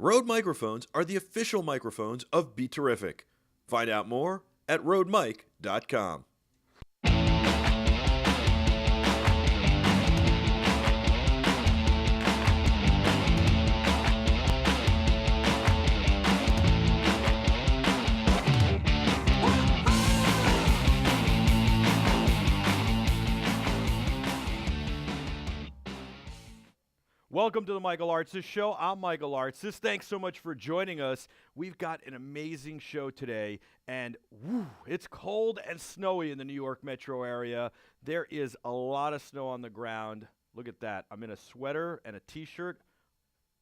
Rode microphones are the official microphones of Be Terrific. Find out more at rodemic.com. Welcome to the Michael Artsis Show. I'm Michael Artsis. Thanks so much for joining us. We've got an amazing show today, and it's cold and snowy in the New York metro area. There is a lot of snow on the ground. Look at that. I'm in a sweater and a T-shirt.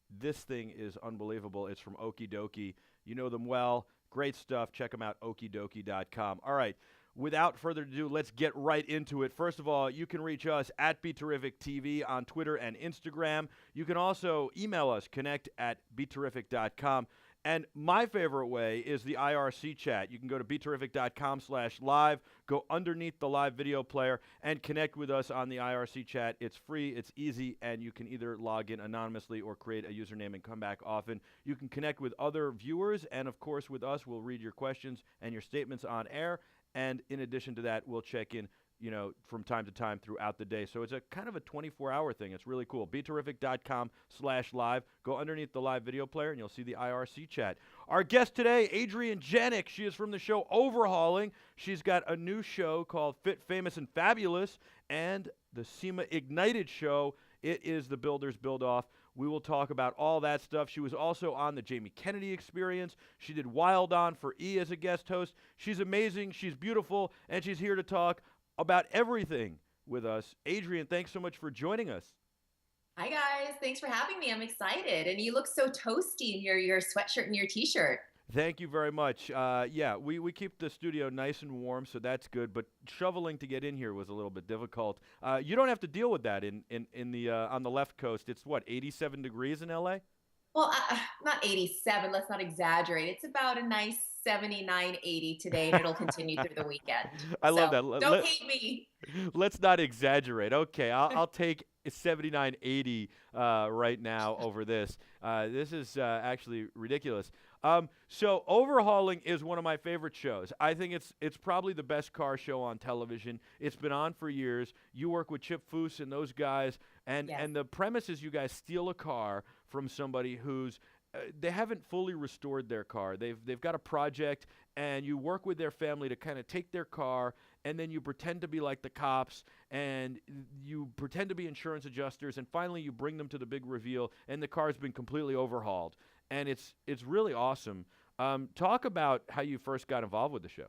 This thing is unbelievable. It's from Okie Dokie. You know them well. Great stuff. Check them out, okiedokie.com. All right. Without further ado, let's get right into it. First of all, you can reach us at BeTerrificTV on Twitter and Instagram. You can also email us, connect@beterrific.com. And my favorite way is the IRC chat. You can go to beterrific.com/live, go underneath the live video player, and connect with us on the IRC chat. It's free, it's easy, and you can either log in anonymously or create a username and come back often. You can connect with other viewers, and of course with us. We'll read your questions and your statements on air. And in addition to that, we'll check in, from time to time throughout the day. So it's a kind of a 24-hour thing. It's really cool. BeTerrific.com/live. Go underneath the live video player, and you'll see the IRC chat. Our guest today, Adrienne Janic. She is from the show Overhauling. She's got a new show called Fit, Famous, and Fabulous, and the SEMA Ignited show. It is the Builders Build-Off. We will talk about all that stuff. She was also on the Jamie Kennedy Experience. She did Wild On for E! As a guest host. She's amazing. She's beautiful. And she's here to talk about everything with us. Adrienne, thanks so much for joining us. Hi, guys. Thanks for having me. I'm excited. And you look so toasty in your sweatshirt and your T-shirt. Thank you very much. We keep the studio nice and warm, so that's good. But shoveling to get in here was a little bit difficult. You don't have to deal with that in the on the left coast. It's what, 87 degrees in LA? Well, not 87. Let's not exaggerate. It's about a nice 79, 80 today, and it'll continue through the weekend. I love that. Don't hate me. Let's not exaggerate. Okay, I'll take 79, 80 right now over this. This is actually ridiculous. So Overhauling is one of my favorite shows. I think it's probably the best car show on television. It's been on for years. You work with Chip Foose and those guys, and the premise is you guys steal a car from somebody who's they haven't fully restored their car. They've got a project, and you work with their family to kind of take their car, and then you pretend to be like the cops, and you pretend to be insurance adjusters, and finally you bring them to the big reveal, and the car's been completely overhauled. And it's really awesome. Talk about how you first got involved with the show.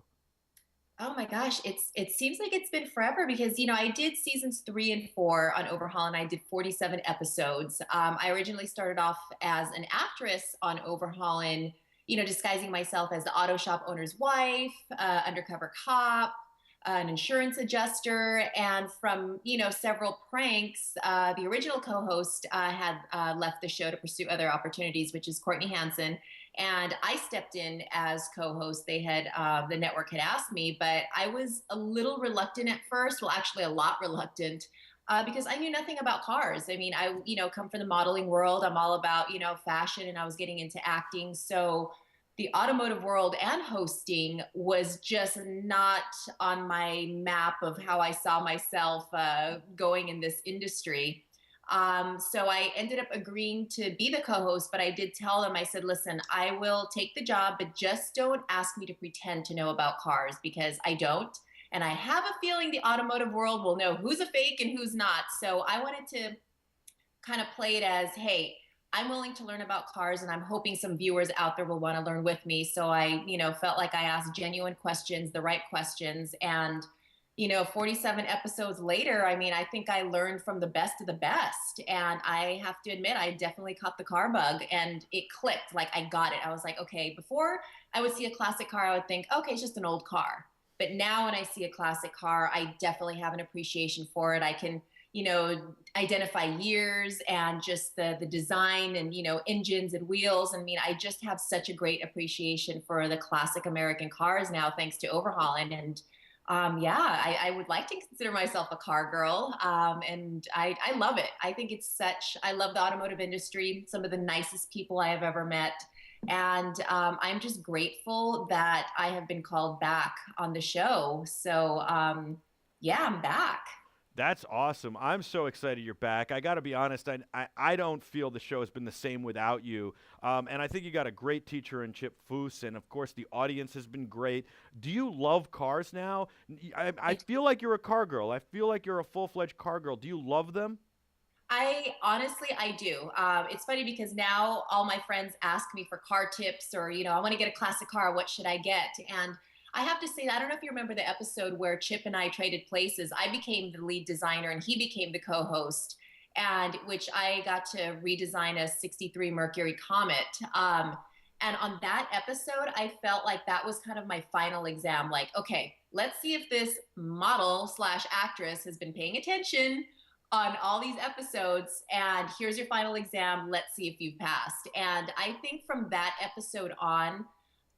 Oh my gosh, it seems like it's been forever because I did seasons 3 and 4 on Overhaul, and I did 47 episodes. I originally started off as an actress on Overhaul, and disguising myself as the auto shop owner's wife, undercover cop, an insurance adjuster, and from several pranks, the original co-host had left the show to pursue other opportunities, which is Courtney Hansen. And I stepped in as co-host. They had the network had asked me, but I was a little reluctant at first. Well, actually, a lot reluctant because I knew nothing about cars. I mean, I come from the modeling world. I'm all about fashion, and I was getting into acting. So the automotive world and hosting was just not on my map of how I saw myself going in this industry. So I ended up agreeing to be the co-host, but I did tell them, I said, listen, I will take the job, but just don't ask me to pretend to know about cars because I don't. And I have a feeling the automotive world will know who's a fake and who's not. So I wanted to kind of play it as, hey, I'm willing to learn about cars, and I'm hoping some viewers out there will want to learn with me. So I, felt like I asked genuine questions, the right questions, and 47 episodes later, I mean, I think I learned from the best of the best. And I have to admit, I definitely caught the car bug, and it clicked. Like, I got it. I was like, okay, before I would see a classic car, I would think, okay, it's just an old car. But now when I see a classic car, I definitely have an appreciation for it. I can, identify years and just the design and, engines and wheels. I mean, I just have such a great appreciation for the classic American cars now, thanks to Overhauling. And Yeah, I would like to consider myself a car girl. And I love it. I think I love the automotive industry, some of the nicest people I have ever met. And I'm just grateful that I have been called back on the show. So, yeah, I'm back. That's awesome. I'm so excited you're back. I got to be honest, I don't feel the show has been the same without you. And I think you got a great teacher in Chip Foose, and of course, the audience has been great. Do you love cars now? I feel like you're a car girl. I feel like you're a full fledged car girl. Do you love them? I honestly, I do. It's funny because now all my friends ask me for car tips or, I want to get a classic car. What should I get? And I have to say, I don't know if you remember the episode where Chip and I traded places. I became the lead designer and he became the co host, and which I got to redesign a 63 Mercury Comet. And on that episode, I felt like that was kind of my final exam. Like, okay, let's see if this model slash actress has been paying attention on all these episodes, and here's your final exam. Let's see if you've passed. And I think from that episode on,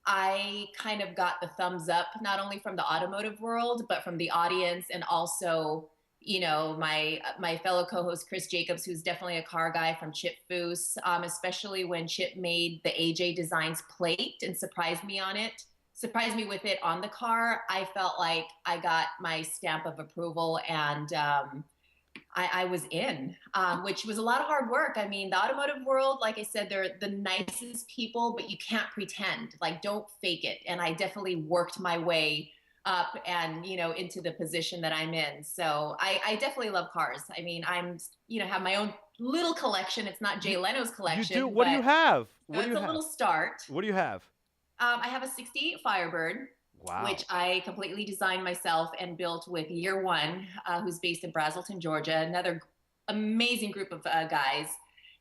I kind of got the thumbs up, not only from the automotive world, but from the audience, and also, my fellow co-host Chris Jacobs, who's definitely a car guy from Chip Foose, especially when Chip made the AJ Designs plate and surprised me with it on the car. I felt like I got my stamp of approval, and I was in, which was a lot of hard work. I mean, the automotive world, like I said, they're the nicest people, but you can't pretend. Like, don't fake it. And I definitely worked my way up and, into the position that I'm in. So I definitely love cars. I mean, have my own little collection. It's not Jay Leno's You do? collection, What do but you have? What do you it's a have? little start. What do you have? I have a 68 Firebird, Wow. which I completely designed myself and built with Year One, who's based in Brazelton, Georgia, another amazing group of guys.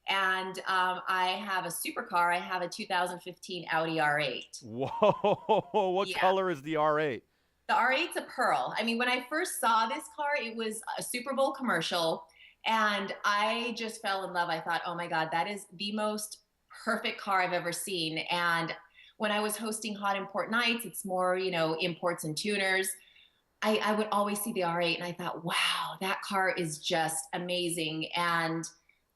And I have a supercar. I have a 2015 Audi R8. Whoa. What Yeah. color is the R8? The R8's a pearl. I mean, when I first saw this car, it was a Super Bowl commercial, and I just fell in love. I thought, oh my God, that is the most perfect car I've ever seen. And when I was hosting Hot Import Nights, it's more, imports and tuners. I would always see the R8 and I thought, wow, that car is just amazing. And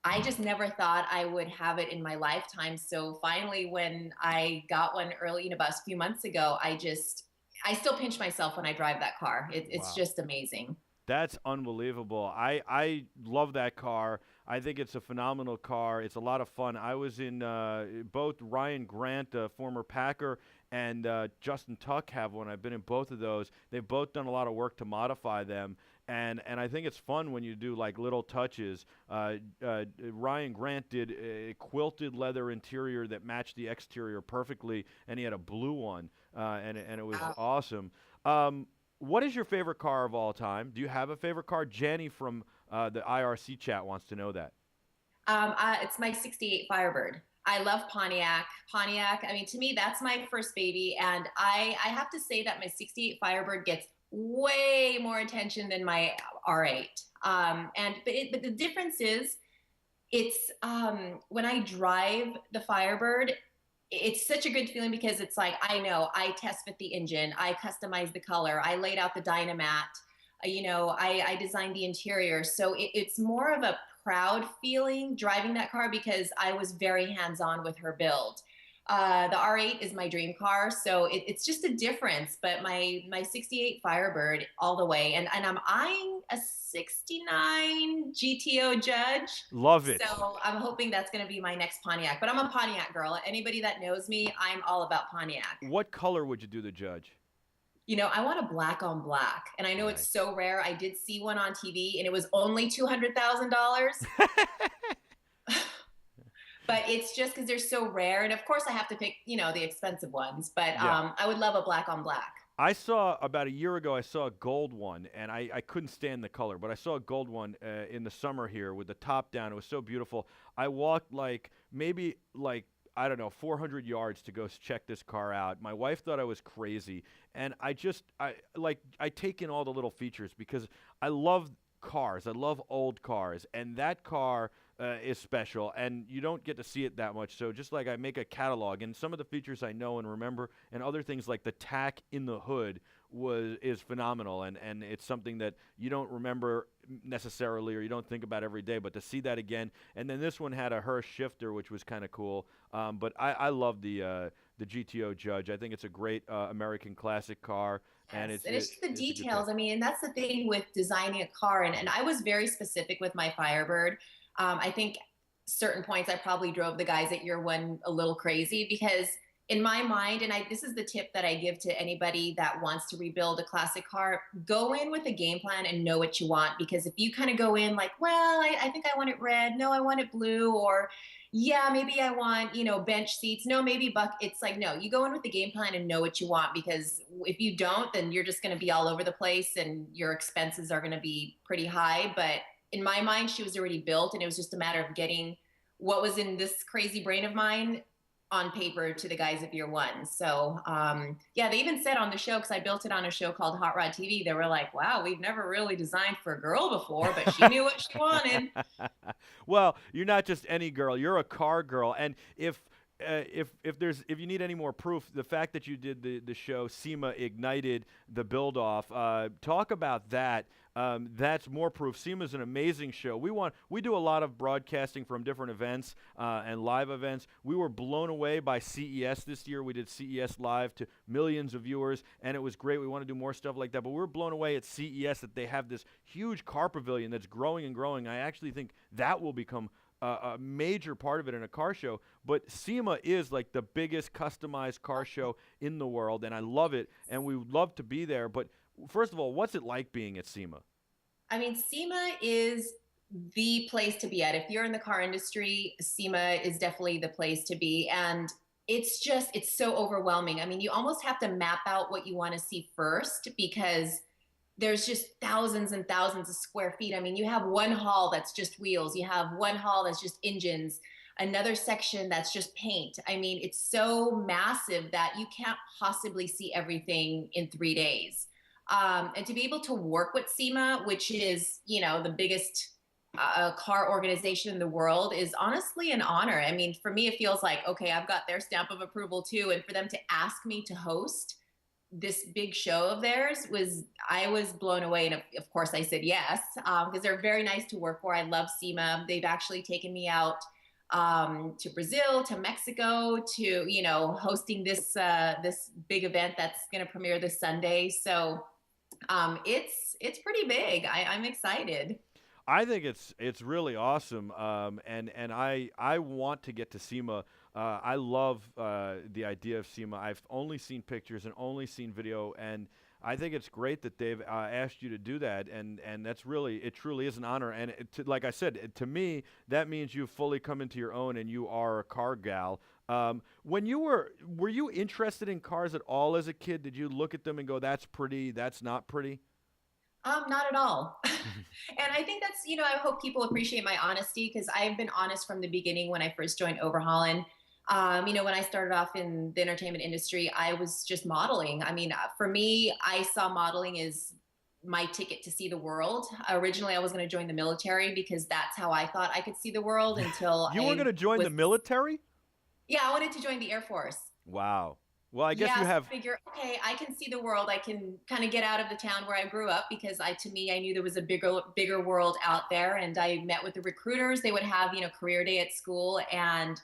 I just never thought I would have it in my lifetime. So finally, when I got one early, about a few months ago, I still pinch myself when I drive that car. It's Wow. just amazing. That's unbelievable. I love that car. I think it's a phenomenal car. It's a lot of fun. I was in both Ryan Grant, former Packer, and Justin Tuck have one. I've been in both of those. They've both done a lot of work to modify them. And I think it's fun when you do like little touches. Ryan Grant did a quilted leather interior that matched the exterior perfectly, and he had a blue one, and it was Wow. awesome. What is your favorite car of all time? Do you have a favorite car? Jenny from the IRC chat wants to know that. It's my 68 Firebird. I love Pontiac. Pontiac, I mean, to me, that's my first baby. And I have to say that my 68 Firebird gets way more attention than my R8. But the difference is it's when I drive the Firebird, it's such a good feeling because it's like I know I test fit the engine, I customize the color, I laid out the dynamat, I designed the interior. So it's more of a proud feeling driving that car because I was very hands on with her build. The R8 is my dream car, so it's just a difference. But my 68 Firebird all the way, and I'm eyeing a 69 GTO Judge. Love it. So I'm hoping that's going to be my next Pontiac. But I'm a Pontiac girl. Anybody that knows me, I'm all about Pontiac. What color would you do the judge? I want a black on black, and I know it's Nice. so rare. I did see one on TV, and it was only $200,000. But it's just because they're so rare, and of course I have to pick, the expensive ones. But Yeah. I would love a black on black. I saw about a year ago, I saw a gold one, and I couldn't stand the color, but I saw a gold one in the summer here with the top down. It was so beautiful. I walked maybe I don't know, 400 yards to go check this car out. My wife thought I was crazy, and I take in all the little features because I love cars. I love old cars, and that car is special, and you don't get to see it that much. So just like I make a catalog, and some of the features I know and remember, and other things like the tack in the hood is phenomenal, and it's something that you don't remember necessarily or you don't think about every day, but to see that again, and then this one had a Hirsch shifter, which was kind of cool. But I love the GTO Judge. I think it's a great American classic car, and Yes, and it's just the it's a good details. pick. I mean, and that's the thing with designing a car. And I was very specific with my Firebird. I think certain points I probably drove the guys at year one a little crazy because in my mind, and this is the tip that I give to anybody that wants to rebuild a classic car, go in with a game plan and know what you want. Because if you kind of go in like, well, I think I want it red. No, I want it blue. Or yeah, maybe I want, bench seats. No, maybe buck. It's like, no, you go in with the game plan and know what you want, because if you don't, then you're just going to be all over the place and your expenses are going to be pretty high. But in my mind, she was already built, and it was just a matter of getting what was in this crazy brain of mine on paper to the guys of year one. So yeah, they even said on the show, because I built it on a show called Hot Rod TV, they were like, wow, we've never really designed for a girl before, but she knew what she wanted. Well, you're not just any girl; you're a car girl. And if you need any more proof, the fact that you did the show SEMA ignited the build off. Talk about that. That's more proof. SEMA is an amazing show. We do a lot of broadcasting from different events and live events. We were blown away by CES this year. We did CES live to millions of viewers, and it was great. We want to do more stuff like that. But we were blown away at CES that they have this huge car pavilion that's growing and growing. I actually think that will become a major part of it in a car show. But SEMA is like the biggest customized car show in the world, and I love it, and we would love to be there. But first of all, what's it like being at SEMA? I mean, SEMA is the place to be at. If you're in the car industry, SEMA is definitely the place to be. And it's so overwhelming. I mean, you almost have to map out what you want to see first, because there's just thousands and thousands of square feet. I mean, you have one hall that's just wheels, you have one hall that's just engines, another section that's just paint. I mean, it's so massive that you can't possibly see everything in 3 days. And to be able to work with SEMA, which is, the biggest car organization in the world, is honestly an honor. I mean, for me, it feels like, okay, I've got their stamp of approval too. And for them to ask me to host this big show of theirs, I was blown away. And of course I said yes, because they're very nice to work for. I love SEMA. They've actually taken me out to Brazil, to Mexico, to, hosting this big event that's going to premiere this Sunday. So it's pretty big. I'm excited. I think it's really awesome, and I want to get to SEMA. I love the idea of SEMA. I've only seen pictures and only seen video, and I think it's great that they've asked you to do that, and it truly is an honor. And like I said, to me, that means you've fully come into your own, and you are a car gal. When were you interested in cars at all as a kid? Did you look at them and go, "That's pretty, that's not pretty"? Not at all. And I think that's, I hope people appreciate my honesty, because I've been honest from the beginning when I first joined Overhauling. When I started off in the entertainment industry, I was just modeling. I mean, for me, I saw modeling as my ticket to see the world. Originally, I was going to join the military because that's how I thought I could see the world until You were going to join the military? Yeah, I wanted to join the Air Force. Wow. Well, I guess Yeah, you so have. I figure, okay, I can see the world. I can kind of get out of the town where I grew up, because to me, I knew there was a bigger world out there. And I met with the recruiters. They would have, career day at school, and,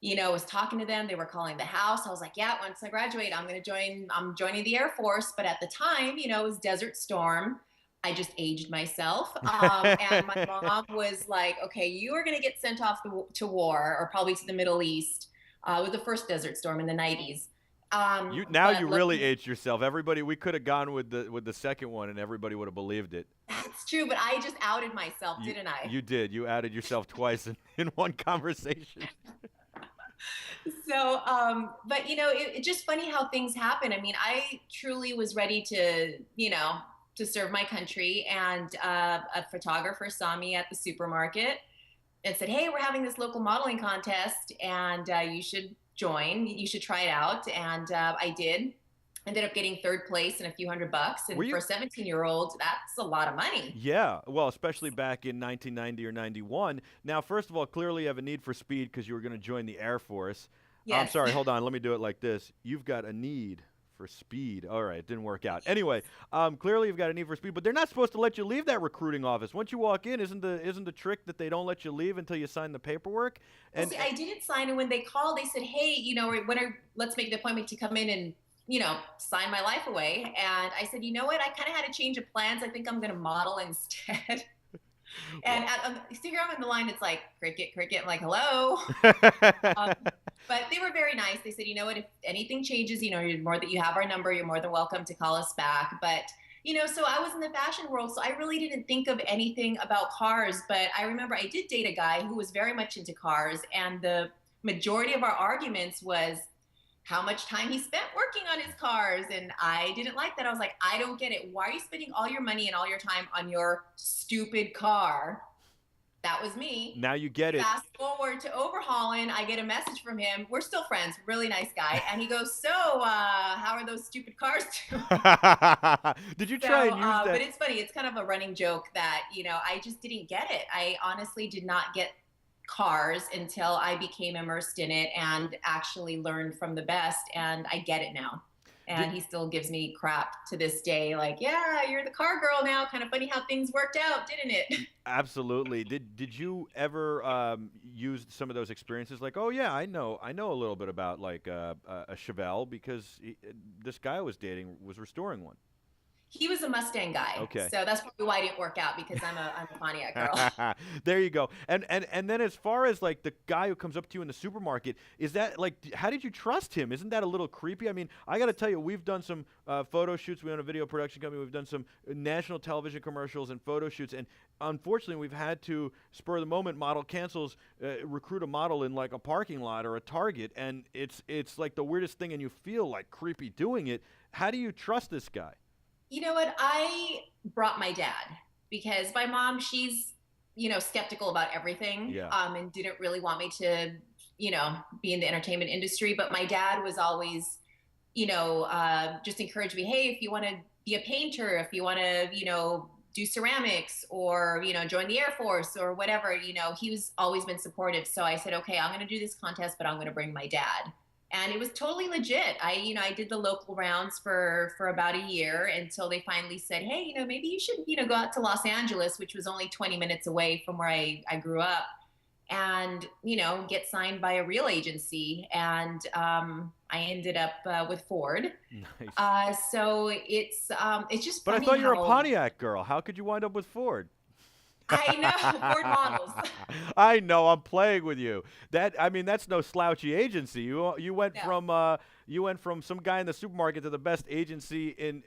was talking to them. They were calling the house. I was like, yeah, once I graduate, I'm joining the Air Force. But at the time, it was Desert Storm. I just aged myself. And my mom was like, okay, you are going to get sent off to war, or probably to the Middle East. It was the first Desert Storm in the 90s. You really aged yourself. Everybody, we could have gone with the second one, and everybody would have believed it. That's true, but I just outed myself, didn't I? You did. You outed yourself twice in one conversation. So, but it's just funny how things happen. I mean, I truly was ready to serve my country, and a photographer saw me at the supermarket and said, "Hey, we're having this local modeling contest, and you should join. You should try it out." And I did. Ended up getting third place and a few $100. And for a 17-year-old, that's a lot of money. Yeah, well, especially back in 1990 or 91. Now, first of all, clearly you have a need for speed because you were going to join the Air Force. Yes. I'm sorry, hold on. Let me do it like this. You've got a need for speed. All right, it didn't work out. Anyway, clearly you've got a need for speed, but they're not supposed to let you leave that recruiting office. Once you walk in, isn't the trick that they don't let you leave until you sign the paperwork? Well, see, I didn't sign, and when they called, they said, "Hey, let's make the appointment to come in and sign my life away." And I said, "You know what? I kind of had a change of plans. I think I'm going to model instead." And figure I'm in the line. It's like cricket, cricket. I'm like, "Hello." um, but they were very nice. They said, "You know what? If anything changes, you have our number. You're more than welcome to call us back." But so I was in the fashion world, so I really didn't think of anything about cars. But I remember I did date a guy who was very much into cars, and the majority of our arguments was how much time he spent working on his cars. And I didn't like that. I was like, I don't get it. Why are you spending all your money and all your time on your stupid car? That was me. Now you get it. Fast forward to overhauling, I get a message from him. We're still friends, really nice guy. And he goes, "So, how are those stupid cars doing?" Did you try and use that? But it's funny. It's kind of a running joke that, I just didn't get it. I honestly did not get cars until I became immersed in it and actually learned from the best. And I get it now. And he still gives me crap to this day. Like, "Yeah, you're the car girl now. Kind of funny how things worked out, didn't it?" Absolutely. Did you ever use some of those experiences? Like, oh yeah, I know a little bit about like a Chevelle because this guy I was dating was restoring one. He was a Mustang guy. Okay. So that's probably why it didn't work out, because I'm a Pontiac girl. There you go. And then as far as like the guy who comes up to you in the supermarket, is that like, how did you trust him? Isn't that a little creepy? I mean, I got to tell you, we've done some photo shoots. We own a video production company. We've done some national television commercials and photo shoots. And unfortunately, we've had to spur of the moment, model cancels, recruit a model in like a parking lot or a Target. And it's like the weirdest thing, and you feel like creepy doing it. How do you trust this guy? You know what? I brought my dad because my mom, she's, skeptical about everything. Yeah. And didn't really want me to, be in the entertainment industry. But my dad was always, just encouraged me, "Hey, if you want to be a painter, if you want to, do ceramics or, join the Air Force or whatever, he was always been supportive." So I said, "Okay, I'm going to do this contest, but I'm going to bring my dad." And it was totally legit. I did the local rounds for about a year until they finally said, "Hey, maybe you should, go out to Los Angeles," which was only 20 minutes away from where I grew up, and, get signed by a real agency. And I ended up with Ford. Nice. So it's just But I funny thought you were a how Pontiac girl. How could you wind up with Ford? I know Ford models. I know, I'm playing with you. That's no slouchy agency. You went No. from some guy in the supermarket to the best agency in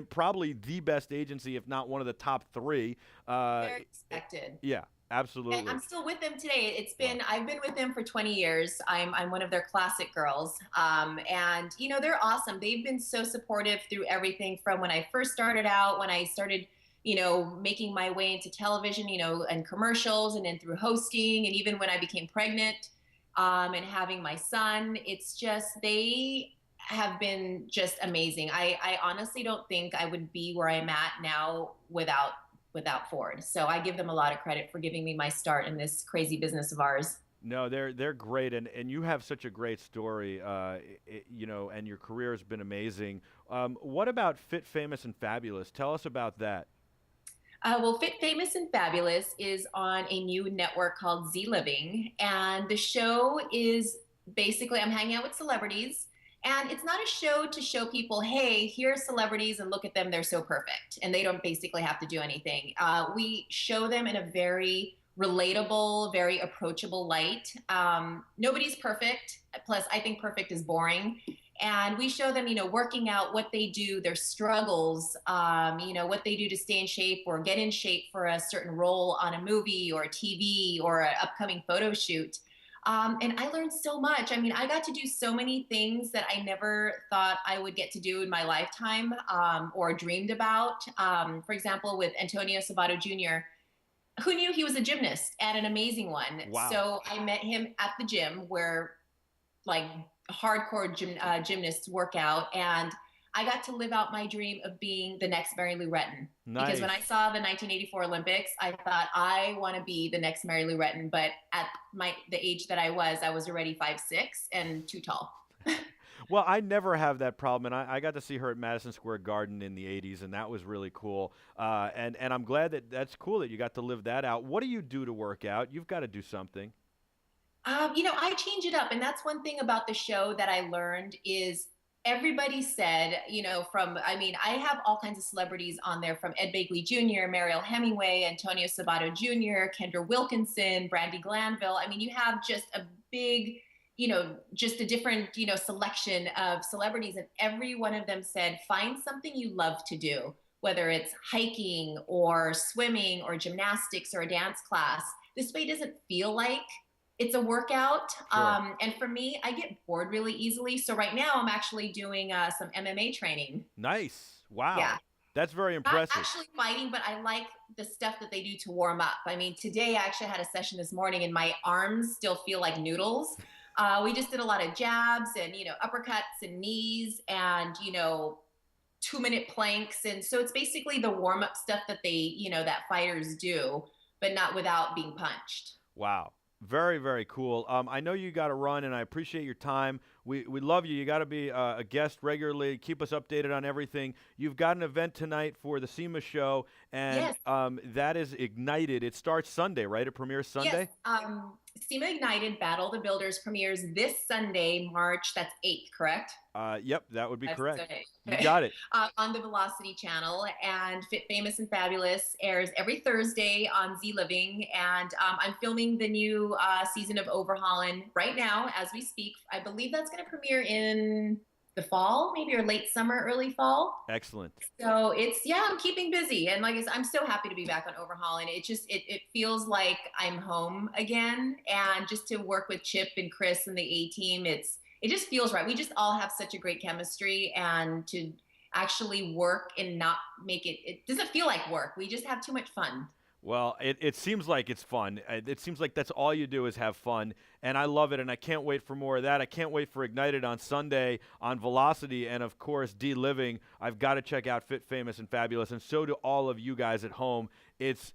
probably the best agency, if not one of the top three. Very expected. Yeah, absolutely. And I'm still with them today. I've been with them for 20 years. I'm one of their classic girls. And they're awesome. They've been so supportive through everything from when I first started out, when I started, making my way into television, and commercials, and then through hosting, and even when I became pregnant, and having my son. It's just, they have been just amazing. I honestly don't think I would be where I'm at now without Ford. So I give them a lot of credit for giving me my start in this crazy business of ours. No, they're great, and you have such a great story, and your career has been amazing. What about Fit, Famous, and Fabulous? Tell us about that. Well, Fit, Famous, and Fabulous is on a new network called Z Living. And the show is basically, I'm hanging out with celebrities. And it's not a show to show people, "Hey, here are celebrities and look at them. They're so perfect." And they don't basically have to do anything. We show them in a very relatable, very approachable light. Nobody's perfect. Plus, I think perfect is boring. And we show them, working out, what they do, their struggles, what they do to stay in shape or get in shape for a certain role on a movie or a TV or an upcoming photo shoot. And I learned so much. I got to do so many things that I never thought I would get to do in my lifetime, or dreamed about. For example, with Antonio Sabato Jr., who knew he was a gymnast, and an amazing one. Wow. So I met him at the gym where like hardcore gymnasts work out, and I got to live out my dream of being the next Mary Lou Retton. Nice. Because when I saw the 1984 Olympics, I thought, I want to be the next Mary Lou Retton. But at the age that I was already 5'6" and too tall. Well, I never have that problem, and I got to see her at Madison Square Garden in the '80s, and that was really cool. And I'm glad that's cool that you got to live that out. What do you do to work out? You've got to do something. I change it up. And that's one thing about the show that I learned is everybody said, I have all kinds of celebrities on there from Ed Begley Jr., Mariel Hemingway, Antonio Sabato Jr., Kendra Wilkinson, Brandy Glanville. I mean, you have just a big, just a different, selection of celebrities. And every one of them said, find something you love to do, whether it's hiking or swimming or gymnastics or a dance class. This way it doesn't feel like it's a workout. Sure. And for me, I get bored really easily. So right now I'm actually doing some MMA training. Nice. Wow. Yeah. That's very Not impressive. actually fighting, but I like the stuff that they do to warm up. I mean, today I actually had a session this morning and my arms still feel like noodles. We just did a lot of jabs and, uppercuts and knees and, 2-minute planks. And so it's basically the warm up stuff that that fighters do, but not without being punched. Wow. Very, very cool. I know you got to run, and I appreciate your time. We love you. You got to be a guest regularly. Keep us updated on everything. You've got an event tonight for the SEMA show, and Yes. that is Ignited. It starts Sunday, right? It premieres Sunday? Yes. SEMA Ignited Battle of the Builders premieres this Sunday, March, that's 8th, correct? Yep, that would be correct. Sunday. You got it. On the Velocity channel. And Fit, Famous, and Fabulous airs every Thursday on Z Living. And I'm filming the new season of Overhaulin' right now as we speak. I believe that's going to premiere in the fall, maybe, or late summer, early fall. Excellent. So I'm keeping busy. And like I said, I'm so happy to be back on Overhaulin'. It feels like I'm home again. And just to work with Chip and Chris and the A-team, it just feels right. We just all have such a great chemistry, and to actually work and not make it doesn't feel like work. We just have too much fun. Well, it seems like it's fun. It seems like that's all you do is have fun, and I love it, and I can't wait for more of that. I can't wait for Ignited on Sunday on Velocity, and, of course, D-Living. I've got to check out Fit, Famous, and Fabulous, and so do all of you guys at home. It's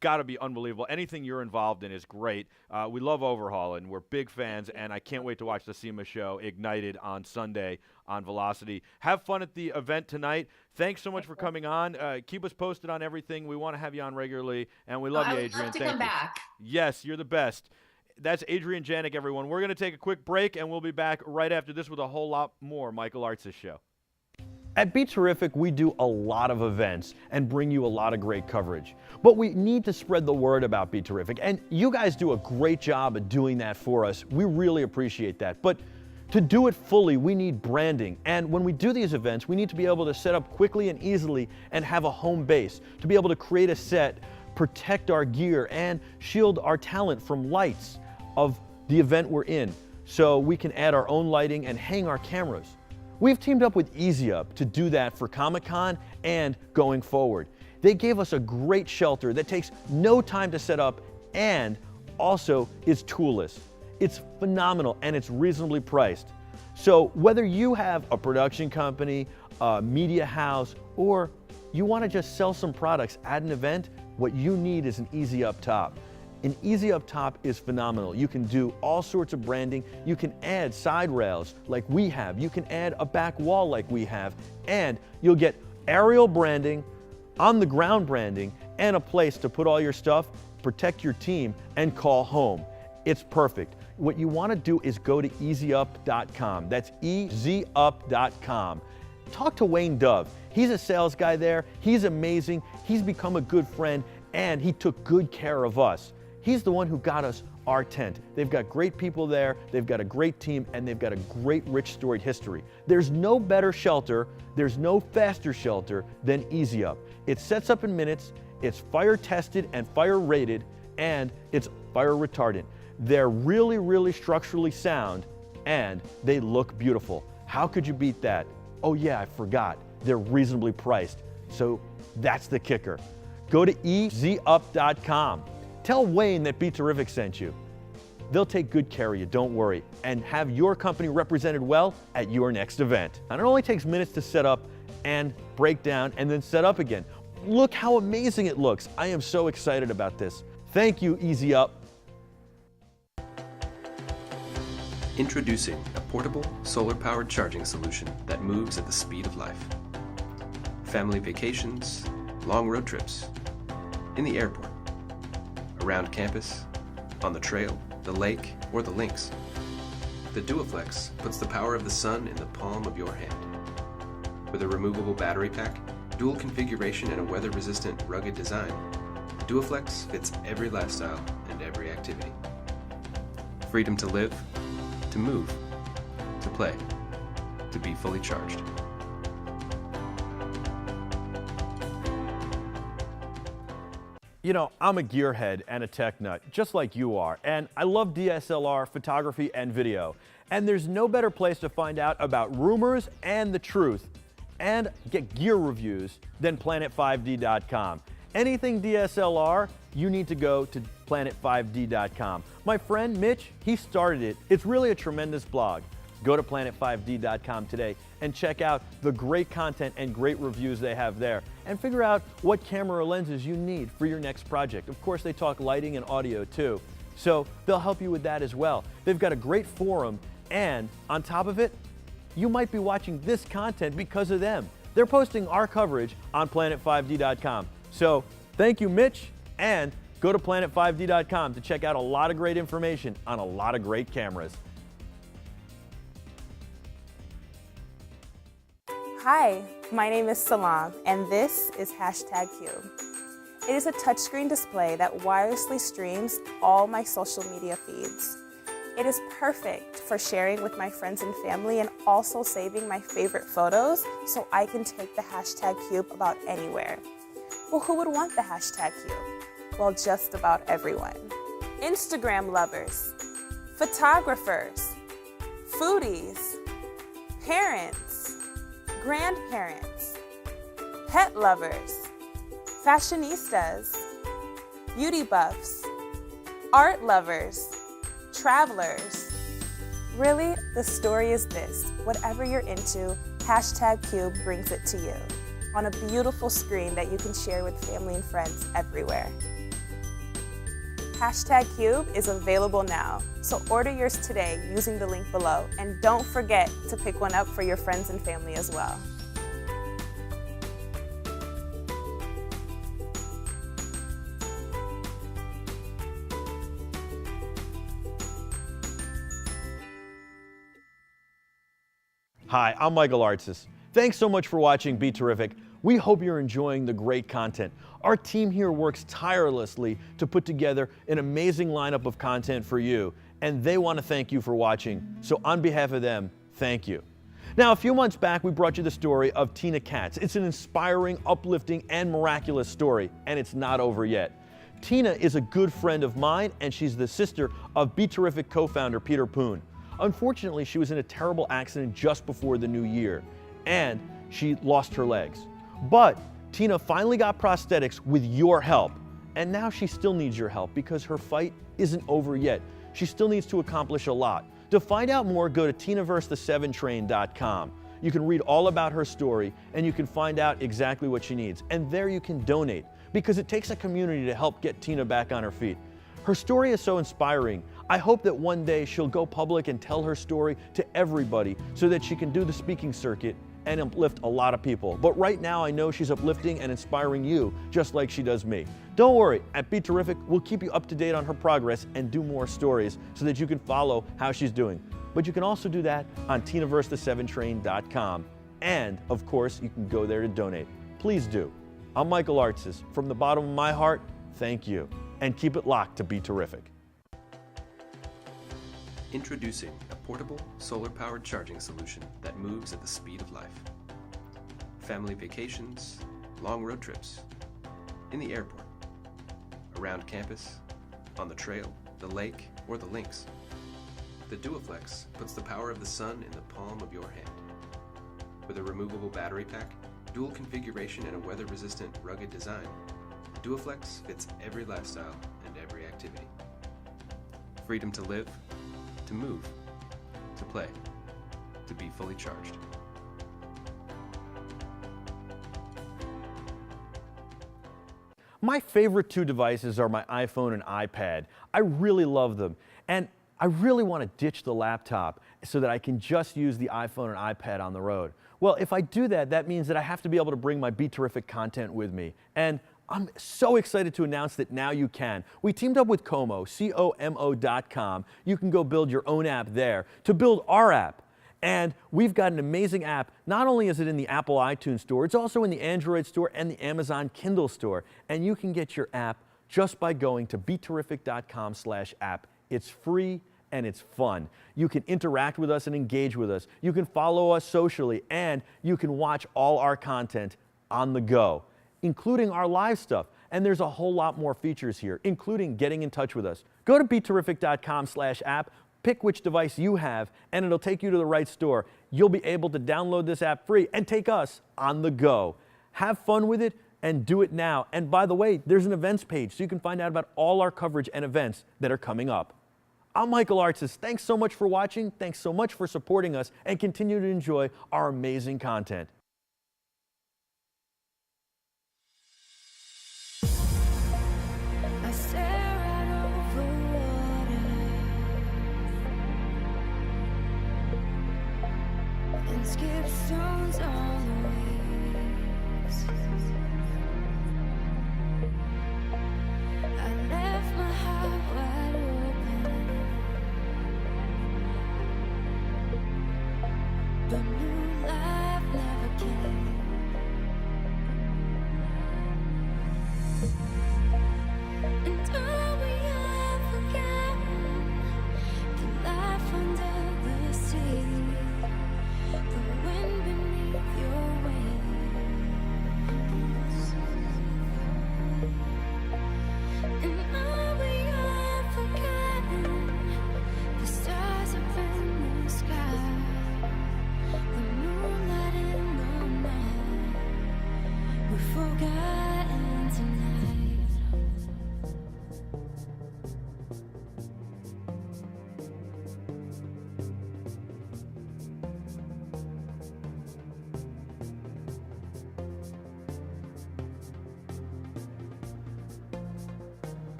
got to be unbelievable. Anything you're involved in is great. We love Overhaul, we're big fans, and I can't wait to watch the SEMA show Ignited on Sunday on Velocity. Have fun at the event tonight. Thanks so much for coming on. Keep us posted on everything. We want to have you on regularly, and we love you, Adrienne. I would love to Thank come you. back. Yes, you're the best. That's Adrienne Janic, everyone. We're going to take a quick break, and we'll be back right after this with a whole lot more Michael Artsis Show. At Be Terrific, we do a lot of events and bring you a lot of great coverage. But we need to spread the word about Be Terrific, and you guys do a great job of doing that for us. We really appreciate that. But to do it fully, we need branding. And when we do these events, we need to be able to set up quickly and easily and have a home base, to be able to create a set, protect our gear, and shield our talent from lights of the event we're in, so we can add our own lighting and hang our cameras. We've teamed up with EasyUp to do that for Comic-Con and going forward. They gave us a great shelter that takes no time to set up and also is toolless. It's phenomenal and it's reasonably priced. So whether you have a production company, a media house, or you want to just sell some products at an event, what you need is an EasyUp top. An EasyUp top is phenomenal. You can do all sorts of branding. You can add side rails like we have. You can add a back wall like we have. And you'll get aerial branding, on the ground branding, and a place to put all your stuff, protect your team, and call home. It's perfect. What you want to do is go to easyup.com. That's easyup.com. Talk to Wayne Dove. He's a sales guy there. He's amazing. He's become a good friend, and he took good care of us. He's the one who got us our tent. They've got great people there, they've got a great team, and they've got a great, rich, storied history. There's no better shelter, there's no faster shelter than EasyUp. It sets up in minutes, it's fire tested and fire rated, and it's fire retardant. They're really, really structurally sound, and they look beautiful. How could you beat that? Oh yeah, I forgot. They're reasonably priced. So that's the kicker. Go to easyup.com. Tell Wayne that Be Terrific sent you. They'll take good care of you, don't worry, and have your company represented well at your next event. And it only takes minutes to set up and break down and then set up again. Look how amazing it looks. I am so excited about this. Thank you, EasyUp. Introducing a portable, solar-powered charging solution that moves at the speed of life. Family vacations, long road trips, in the airport, around campus, on the trail, the lake, or the links. The Dualflex puts the power of the sun in the palm of your hand. With a removable battery pack, dual configuration, and a weather-resistant, rugged design, the Dualflex fits every lifestyle and every activity. Freedom to live, to move, to play, to be fully charged. You know, I'm a gearhead and a tech nut, just like you are, and I love DSLR photography and video. And there's no better place to find out about rumors and the truth and get gear reviews than planet5d.com. Anything DSLR, you need to go to planet5d.com. My friend Mitch, he started it. It's really a tremendous blog. Go to planet5d.com today and check out the great content and great reviews they have there, and figure out what camera lenses you need for your next project. Of course, they talk lighting and audio too, so they'll help you with that as well. They've got a great forum, and on top of it, you might be watching this content because of them. They're posting our coverage on planet5d.com. So thank you, Mitch, and go to planet5d.com to check out a lot of great information on a lot of great cameras. Hi, my name is Salam, and this is #Cube. It is a touchscreen display that wirelessly streams all my social media feeds. It is perfect for sharing with my friends and family, and also saving my favorite photos so I can take the #Cube about anywhere. Well, who would want the #Cube? Well, just about everyone. Instagram lovers, photographers, foodies, parents, grandparents, pet lovers, fashionistas, beauty buffs, art lovers, travelers. Really, the story is this: whatever you're into, #Cube brings it to you on a beautiful screen that you can share with family and friends everywhere. #Cube is available now, so order yours today using the link below, and don't forget to pick one up for your friends and family as well. Hi, I'm Michael Artsis. Thanks so much for watching Be Terrific. We hope you're enjoying the great content. Our team here works tirelessly to put together an amazing lineup of content for you, and they want to thank you for watching. So on behalf of them, thank you. Now, a few months back, we brought you the story of Tina Katz. It's an inspiring, uplifting, and miraculous story, and it's not over yet. Tina is a good friend of mine, and she's the sister of Be Terrific co-founder Peter Poon. Unfortunately, she was in a terrible accident just before the new year, and she lost her legs. But Tina finally got prosthetics with your help, and now she still needs your help because her fight isn't over yet. She still needs to accomplish a lot. To find out more, go to TinaVerseThe7Train.com. You can read all about her story, and you can find out exactly what she needs. And there you can donate, because it takes a community to help get Tina back on her feet. Her story is so inspiring. I hope that one day she'll go public and tell her story to everybody so that she can do the speaking circuit and uplift a lot of people. But right now, I know she's uplifting and inspiring you just like she does me. Don't worry, at Be Terrific, we'll keep you up to date on her progress and do more stories so that you can follow how she's doing. But you can also do that on TinaVerseThe7Train.com. And of course, you can go there to donate. Please do. I'm Michael Artsis. From the bottom of my heart, thank you. And keep it locked to Be Terrific. Introducing a portable, solar-powered charging solution that moves at the speed of life. Family vacations, long road trips, in the airport, around campus, on the trail, the lake, or the links. The Dualflex puts the power of the sun in the palm of your hand. With a removable battery pack, dual configuration, and a weather-resistant, rugged design, the Dualflex fits every lifestyle and every activity. Freedom to live, to move, to play, to be fully charged. My favorite two devices are my iPhone and iPad. I really love them. And I really want to ditch the laptop so that I can just use the iPhone and iPad on the road. Well, if I do that, that means that I have to be able to bring my Be Terrific content with me. And I'm so excited to announce that now you can. We teamed up with Como, COMO.com. You can go build your own app there to build our app. And we've got an amazing app. Not only is it in the Apple iTunes Store, it's also in the Android Store and the Amazon Kindle Store. And you can get your app just by going to beterrific.com/app. It's free and it's fun. You can interact with us and engage with us. You can follow us socially, and you can watch all our content on the go, including our live stuff. And there's a whole lot more features here, including getting in touch with us. Go to beterrific.com/app, pick which device you have, and it'll take you to the right store. You'll be able to download this app free and take us on the go. Have fun with it and do it now. And by the way, there's an events page so you can find out about all our coverage and events that are coming up. I'm Michael Artsis. Thanks so much for watching. Thanks so much for supporting us, and continue to enjoy our amazing content. I stare out over water and skip stones on the waves. I left my heart wide open, but new life never came. And all we have forgotten, the life under the sea, the wind beneath your wings.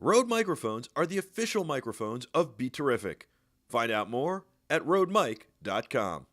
Rode microphones are the official microphones of Be Terrific. Find out more at rodemic.com.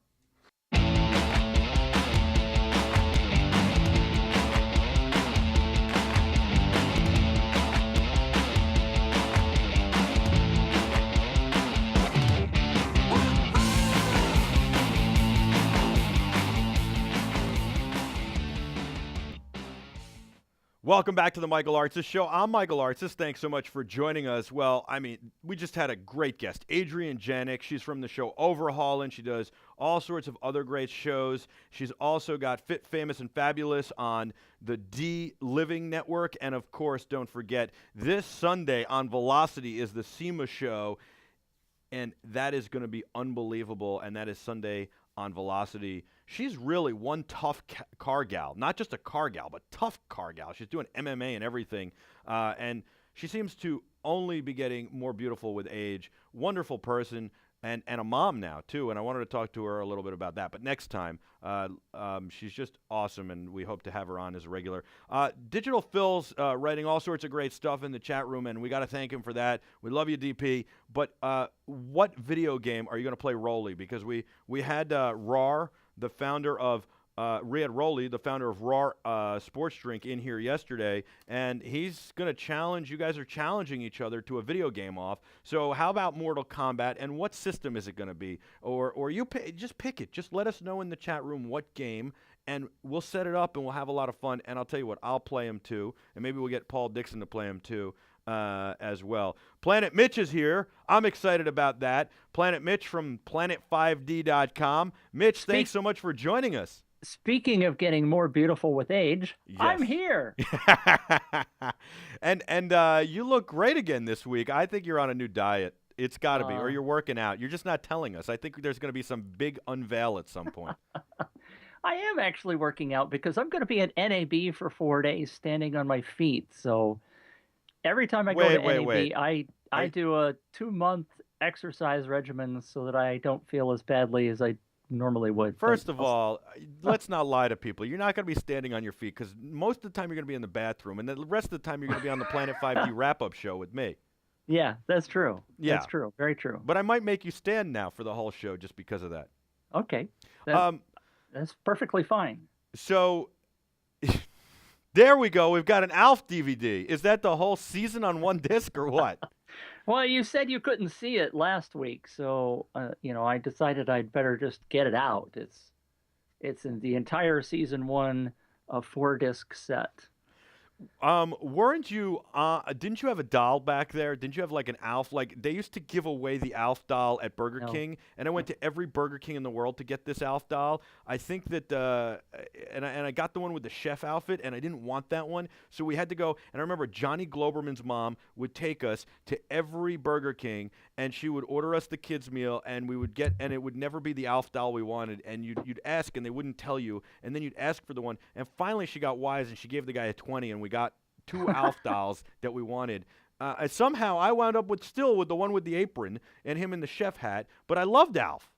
Welcome back to the Michael Artsis Show. I'm Michael Artsis. Thanks so much for joining us. Well, I mean, we just had a great guest, Adrienne Janic. She's from the show Overhaulin'. She does all sorts of other great shows. She's also got Fit, Famous, and Fabulous on the D Living Network. And, of course, don't forget, this Sunday on Velocity is the SEMA show, and that is going to be unbelievable, and that is Sunday on Velocity. She's really one tough car gal, not just a car gal, but tough car gal. She's doing MMA and everything, and she seems to only be getting more beautiful with age. Wonderful person, and a mom now, too, and I wanted to talk to her a little bit about that. But next time, she's just awesome, and we hope to have her on as a regular. Digital Phil's writing all sorts of great stuff in the chat room, and we got to thank him for that. We love you, DP. But what video game are you going to play Rolly? Because we had RAR, the founder of Riyad Rolly, the founder of RAR Sports Drink, in here yesterday, and he's going to challenge. You guys are challenging each other to a video game off. So how about Mortal Kombat, and what system is it going to be? Or you just pick it. Just let us know in the chat room what game, and we'll set it up, and we'll have a lot of fun. And I'll tell you what, I'll play him too, and maybe we'll get Paul Dixon to play him too. As well. Planet Mitch is here. I'm excited about that. Planet Mitch from planet5d.com. Mitch, thanks so much for joining us. Speaking of getting more beautiful with age, Yes. I'm here. and you look great again this week. I think you're on a new diet. It's got to be, or you're working out. You're just not telling us. I think there's going to be some big unveil at some point. I am actually working out because I'm going to be at NAB for 4 days standing on my feet. So every time I go to NAB, I do a 2-month exercise regimen so that I don't feel as badly as I normally would. First of all, let's not lie to people. You're not going to be standing on your feet because most of the time you're going to be in the bathroom, and the rest of the time you're going to be on the Planet 5D wrap-up show with me. Yeah, that's true. Yeah. That's true. Very true. But I might make you stand now for the whole show just because of that. Okay. That's perfectly fine. So there we go. We've got an Alf DVD. Is that the whole season on one disc or what? Well, you said you couldn't see it last week, so I decided I'd better just get it out. It's in the entire season 1 of 4-disc set. Weren't you? Didn't you have a doll back there? Didn't you have like an Alf? Like they used to give away the Alf doll at Burger King, and I went to every Burger King in the world to get this Alf doll. I think that, and I got the one with the chef outfit, and I didn't want that one, so we had to go. And I remember Johnny Globerman's mom would take us to every Burger King, and she would order us the kids' meal, and we would get, and it would never be the Alf doll we wanted, and you'd ask, and they wouldn't tell you, and then you'd ask for the one, and finally she got wise, and she gave the guy a 20, and we got 2 Alf dolls that we wanted. And somehow I wound up with the one with the apron and him in the chef hat, but I loved Alf.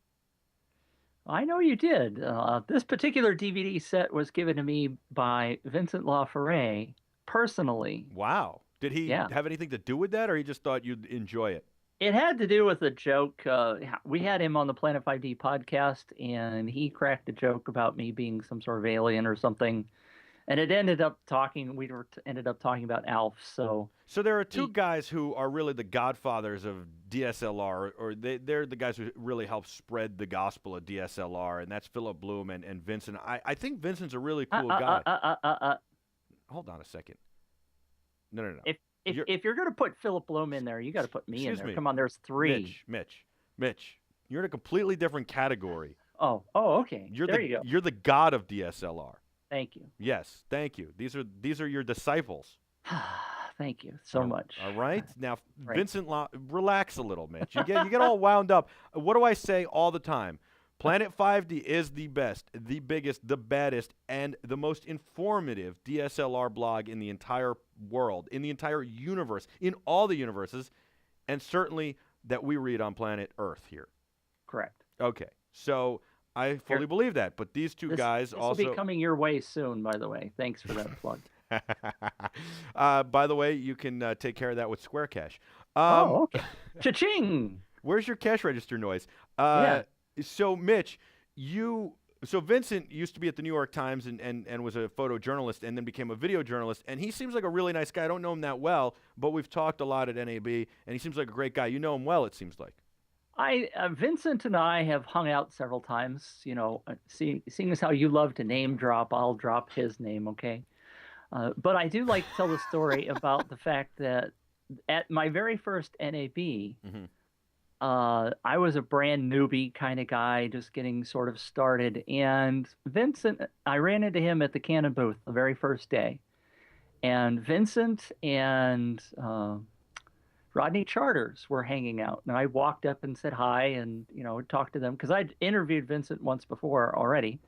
I know you did. This particular DVD set was given to me by Vincent LaFerre personally. Wow. Did he have anything to do with that, or he just thought you'd enjoy it? It had to do with a joke. We had him on the Planet 5D podcast, and he cracked a joke about me being some sort of alien or something. And it ended up ended up talking about Alf. So there are 2 guys who are really the godfathers of DSLR, or they're the guys who really help spread the gospel of DSLR, and that's Philip Bloom and Vincent. I think Vincent's a really cool guy. Hold on a second. No. If you're going to put Philip Bloom in there, you got to put me in there. Come on, there's 3. Mitch, you're in a completely different category. Oh, okay. There you go. You're the god of DSLR. Thank you. Yes, thank you. These are your disciples. Thank you so much. All right. Now, right. Vincent, relax a little, Mitch. You get all wound up. What do I say all the time? Planet 5D is the best, the biggest, the baddest, and the most informative DSLR blog in the entire world, in the entire universe, in all the universes, and certainly that we read on planet Earth here. Correct. Okay. So I fully believe that, but these 2 guys also... This will be coming your way soon, by the way. Thanks for that plug. By the way, you can take care of that with Square Cash. Oh, okay. Cha-ching! Where's your cash register noise? Yeah. So, Mitch, so Vincent used to be at the New York Times and was a photojournalist and then became a video journalist. And he seems like a really nice guy. I don't know him that well, but we've talked a lot at NAB, and he seems like a great guy. You know him well, it seems like. Vincent and I have hung out several times. Seeing as how you love to name drop, I'll drop his name, okay? But I do like to tell the story about the fact that at my very first NAB, I was a brand newbie kind of guy, just getting sort of started. And Vincent, I ran into him at the Canon booth the very first day. And Vincent and Rodney Charters were hanging out. And I walked up and said hi and, talked to them because I'd interviewed Vincent once before already.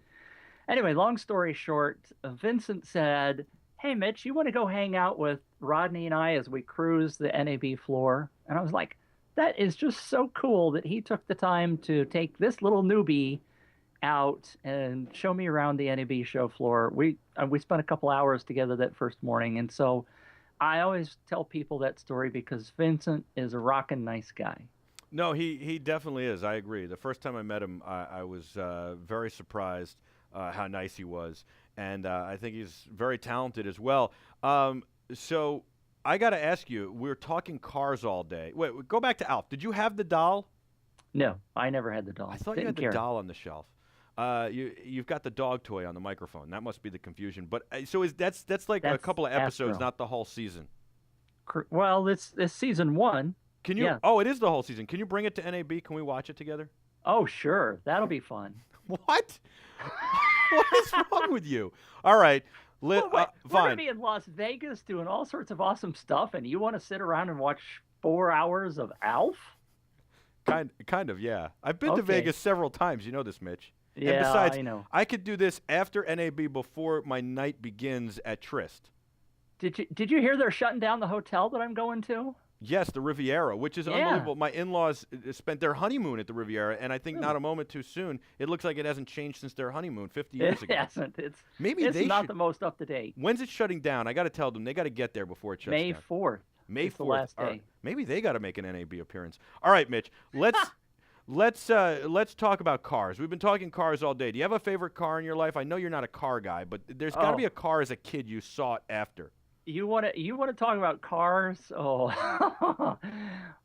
Anyway, long story short, Vincent said, "Hey, Mitch, you want to go hang out with Rodney and I as we cruise the NAB floor?" And I was like, that is just so cool that he took the time to take this little newbie out and show me around the NAB show floor. We spent a couple hours together that first morning. And so I always tell people that story because Vincent is a rockin' nice guy. No, he definitely is. I agree. The first time I met him, I was very surprised how nice he was. And I think he's very talented as well. So I got to ask you, we're talking cars all day. Wait, go back to Alf. Did you have the doll? No, I never had the doll. I thought you had the doll on the shelf. You've got the dog toy on the microphone. That must be the confusion. But so that's like a couple of episodes, not the whole season. Well, it's season 1. Can you? Yeah. Oh, it is the whole season. Can you bring it to NAB? Can we watch it together? Oh, sure. That'll be fun. What? What is wrong with you? All right. We're fine. going to be in Las Vegas doing all sorts of awesome stuff, and you want to sit around and watch 4 hours of Alf? Kind of, yeah. I've been to Vegas several times. You know this, Mitch. Yeah, and besides, I know. I could do this after NAB before my night begins at Tryst. Did you hear they're shutting down the hotel that I'm going to? Yes, the Riviera, which is unbelievable. My in-laws spent their honeymoon at the Riviera, and I think not a moment too soon. It looks like it hasn't changed since their honeymoon 50 years ago. It hasn't. It's not the most up to date. When's it shutting down? I got to tell them they got to get there before it shuts down. May 4th. May 4th. The last day. Right. Maybe they got to make an NAB appearance. All right, Mitch. Let's talk about cars. We've been talking cars all day. Do you have a favorite car in your life? I know you're not a car guy, but there's got to be a car as a kid you sought after. You want to talk about cars? Oh,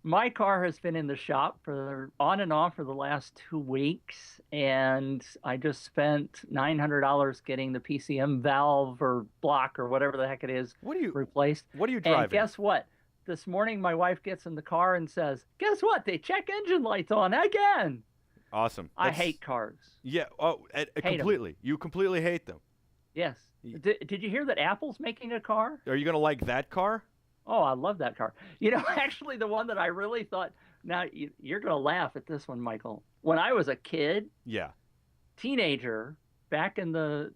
my car has been in the shop on and off for the last 2 weeks, and I just spent $900 getting the PCM valve or block or whatever the heck it is replaced. What are you driving? And guess what? This morning, my wife gets in the car and says, "Guess what? They check engine lights on again." Awesome. I hate cars. Yeah. Oh, completely. You completely hate them. Yes. Did you hear that Apple's making a car? Are you going to like that car? Oh, I love that car. Actually, the one that I really thought, now you're going to laugh at this one, Michael. When I was a kid, teenager, back in the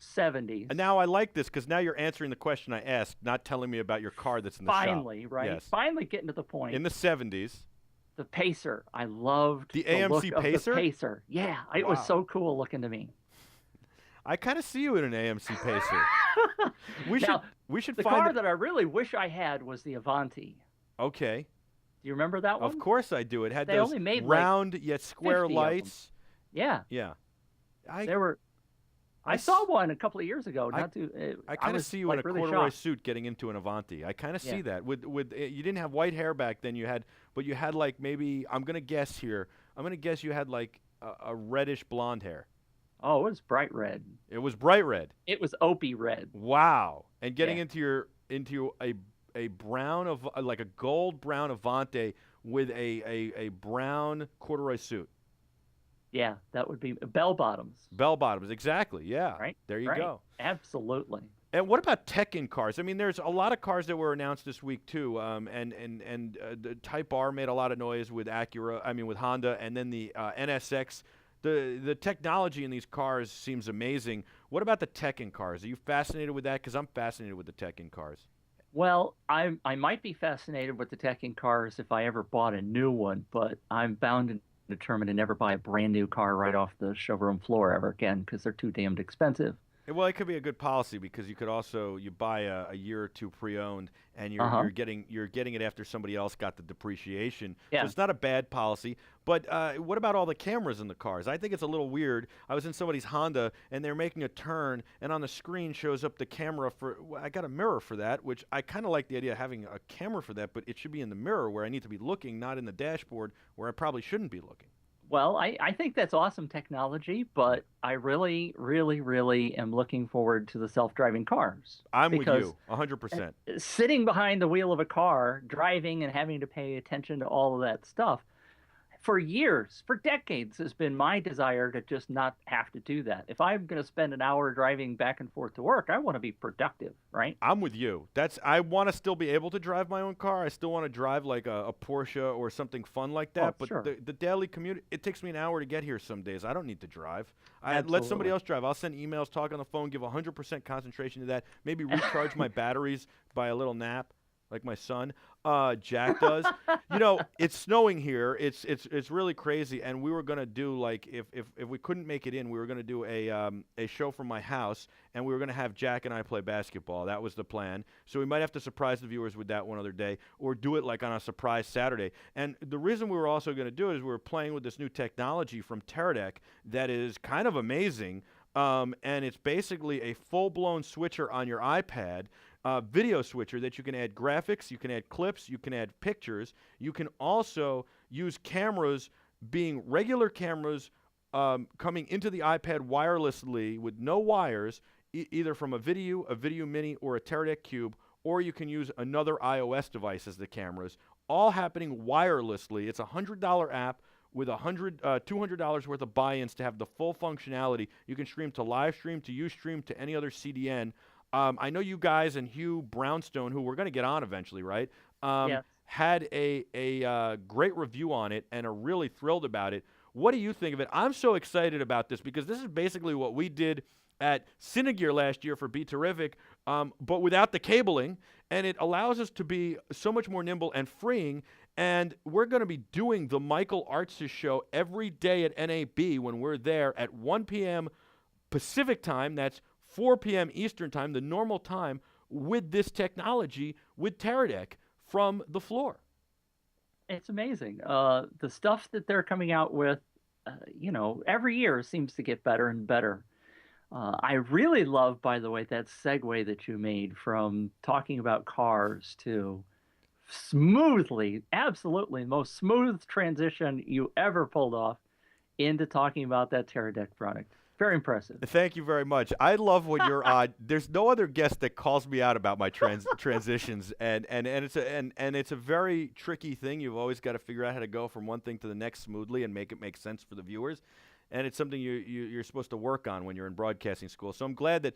70s. And now I like this because now you're answering the question I asked, not telling me about your car that's in the shop. Finally, right? Yes. Finally getting to the point. In the 70s. The Pacer. I loved the AMC look Pacer? Of the Pacer. Yeah, it was so cool looking to me. I kind of see you in an AMC Pacer. we should the find car that I really wish I had was the Avanti. Okay. Do you remember that one? Of course I do. It had they those only made round yet square lights. Yeah. Yeah. I saw one a couple of years ago. I kind of see you in a corduroy suit getting into an Avanti. I kind of see that. With you didn't have white hair back then. But you had like maybe I'm gonna guess you had like a reddish blonde hair. Oh, it was bright red. It was bright red. It was Opie red. Wow! And getting into a brown of like a gold brown Avanti with a brown corduroy suit. Yeah, that would be bell bottoms. Bell bottoms, exactly. Yeah. Right. There you go. Absolutely. And what about tech in cars? I mean, there's a lot of cars that were announced this week too. And the Type R made a lot of noise with with Honda, and then the NSX. The technology in these cars seems amazing. What about the tech in cars? Are you fascinated with that? Because I'm fascinated with the tech in cars. Well, I might be fascinated with the tech in cars if I ever bought a new one, but I'm bound and determined to never buy a brand new car right off the showroom floor ever again because they're too damned expensive. Well, it could be a good policy because you could also you buy a year or two pre-owned, and you're getting it after somebody else got the depreciation. Yeah. So it's not a bad policy. But what about all the cameras in the cars? I think it's a little weird. I was in somebody's Honda, and they're making a turn, and on the screen shows up the camera for. Well, I got a mirror for that, which I kind of like the idea of having a camera for that, but it should be in the mirror where I need to be looking, not in the dashboard where I probably shouldn't be looking. Well, I think that's awesome technology, but I really, really, really am looking forward to the self-driving cars. I'm with because you, 100%. Sitting behind the wheel of a car, driving and having to pay attention to all of that stuff, for years, for decades, has been my desire to just not have to do that. If I'm going to spend an hour driving back and forth to work, I want to be productive, right? I'm with you. I want to still be able to drive my own car. I still want to drive like a Porsche or something fun like that. But sure. the daily commute, it takes me an hour to get here some days. I don't need to drive. I let Absolutely. somebody else drive. I'll send emails, talk on the phone, give 100% concentration to that. Maybe recharge my batteries by a little nap, like my son. Jack does. It's snowing here. It's really crazy. And we were gonna do like if we couldn't make it in, we were gonna do a show from my house, and we were gonna have Jack and I play basketball. That was the plan. So we might have to surprise the viewers with that one other day, or do it like on a surprise Saturday. And the reason we were also gonna do it is we were playing with this new technology from Teradek that is kind of amazing. And it's basically a full-blown switcher on your iPad. Video switcher that you can add graphics, you can add clips, you can add pictures. You can also use cameras, being regular cameras, coming into the iPad wirelessly with no wires, either from a video mini, or a Teradek Cube, or you can use another iOS device as the cameras, all happening wirelessly. It's a $100 app with $200 worth of buy-ins to have the full functionality. You can stream to live stream, to Ustream, to any other CDN. I know you guys and Hugh Brownstone, who we're going to get on eventually, right? Yes. Had a great review on it and are really thrilled about it. What do you think of it? I'm so excited about this because this is basically what we did at Cinegear last year for Be Terrific, but without the cabling, and it allows us to be so much more nimble and freeing. And we're going to be doing the Michael Artsis show every day at NAB when we're there at 1 p.m. Pacific time. That's 4 p.m. Eastern time, the normal time, with this technology, with Teradek from the floor. It's amazing. The stuff that they're coming out with, every year seems to get better and better. I really love, by the way, that segue that you made from talking about cars to smoothly, absolutely most smooth transition you ever pulled off into talking about that Teradek product. Very impressive. Thank you very much. I love when you're on. There's no other guest that calls me out about my transitions, and it's a very tricky thing. You've always got to figure out how to go from one thing to the next smoothly and make it make sense for the viewers. And it's something you're supposed to work on when you're in broadcasting school. So I'm glad that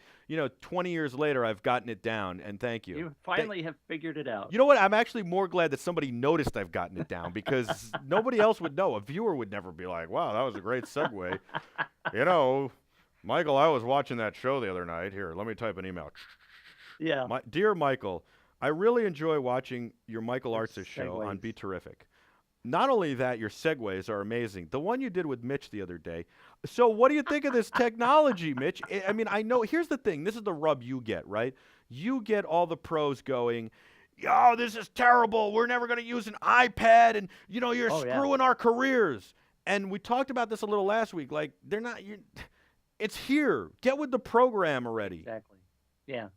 20 years later I've gotten it down, and thank you. You finally have figured it out. You know what? I'm actually more glad that somebody noticed I've gotten it down because nobody else would know. A viewer would never be like, "Wow, that was a great segue." Michael, I was watching that show the other night. Here, let me type an email. Yeah. Dear Michael, I really enjoy watching your Michael Artsis show on Be Terrific. Not only that, your segues are amazing. The one you did with Mitch the other day. So what do you think of this technology, Mitch? I mean, I know, here's the thing. This is the rub you get, right? You get all the pros going, "Yo, this is terrible. We're never going to use an iPad, and, you're screwing our careers." And we talked about this a little last week. Like, it's here. Get with the program already. Exactly. Yeah.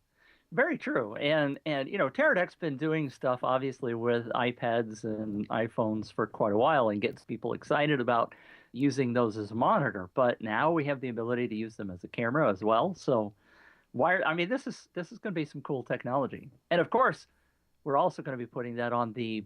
Very true. And Teradek's been doing stuff obviously with iPads and iPhones for quite a while and gets people excited about using those as a monitor. But now we have the ability to use them as a camera as well. So this is going to be some cool technology. And of course, we're also going to be putting that on the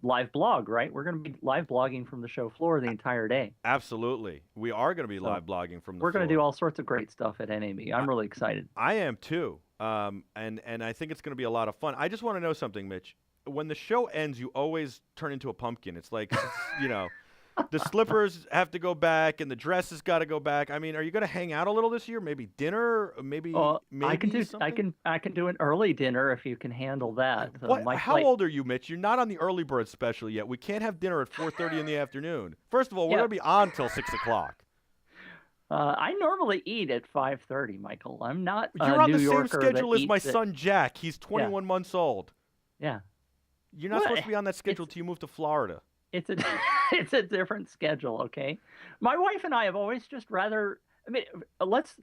live blog, right? We're going to be live blogging from the show floor the entire day. Absolutely. We are going to be live blogging from the floor. We're going to do all sorts of great stuff at NAB. I'm really excited. I am too. And I think it's going to be a lot of fun. I just want to know something, Mitch. When the show ends, you always turn into a pumpkin. It's like, the slippers have to go back and the dress has got to go back. I mean, are you going to hang out a little this year? Maybe dinner? Maybe I can do something? I can do an early dinner if you can handle that. How old are you, Mitch? You're not on the early bird special yet. We can't have dinner at 4:30 in the afternoon. First of all, we're going to be on till 6 o'clock. I normally eat at 5:30, Michael. I'm not You're a on New the same Yorker that schedule as my eats at son Jack. He's yeah, 21 months old. yeah. You're not Well, supposed to be on that schedule it's till you move to Florida. it's a it's a different schedule, okay? My wife and I have always just rather. I mean, let's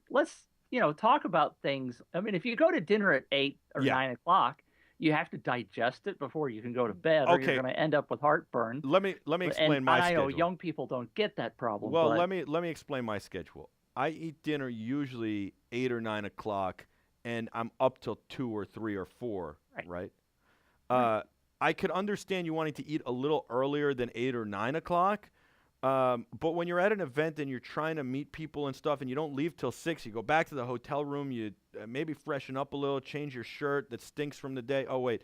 talk about things. I mean, if you go to dinner at 8 or Yeah. 9 o'clock, you have to digest it before you can go to bed, or you're Okay. going to end up with heartburn. Let me And explain my I know schedule. young people don't get that problem, Well, but let me explain my schedule. I eat dinner usually 8 or 9 o'clock, and I'm up till 2 or 3 or 4. right, Right. right. I could understand you wanting to eat a little earlier than 8 or 9 o'clock. But when you're at an event and you're trying to meet people and stuff, and you don't leave till 6, you go back to the hotel room. You maybe freshen up a little, change your shirt that stinks from the day. Oh wait,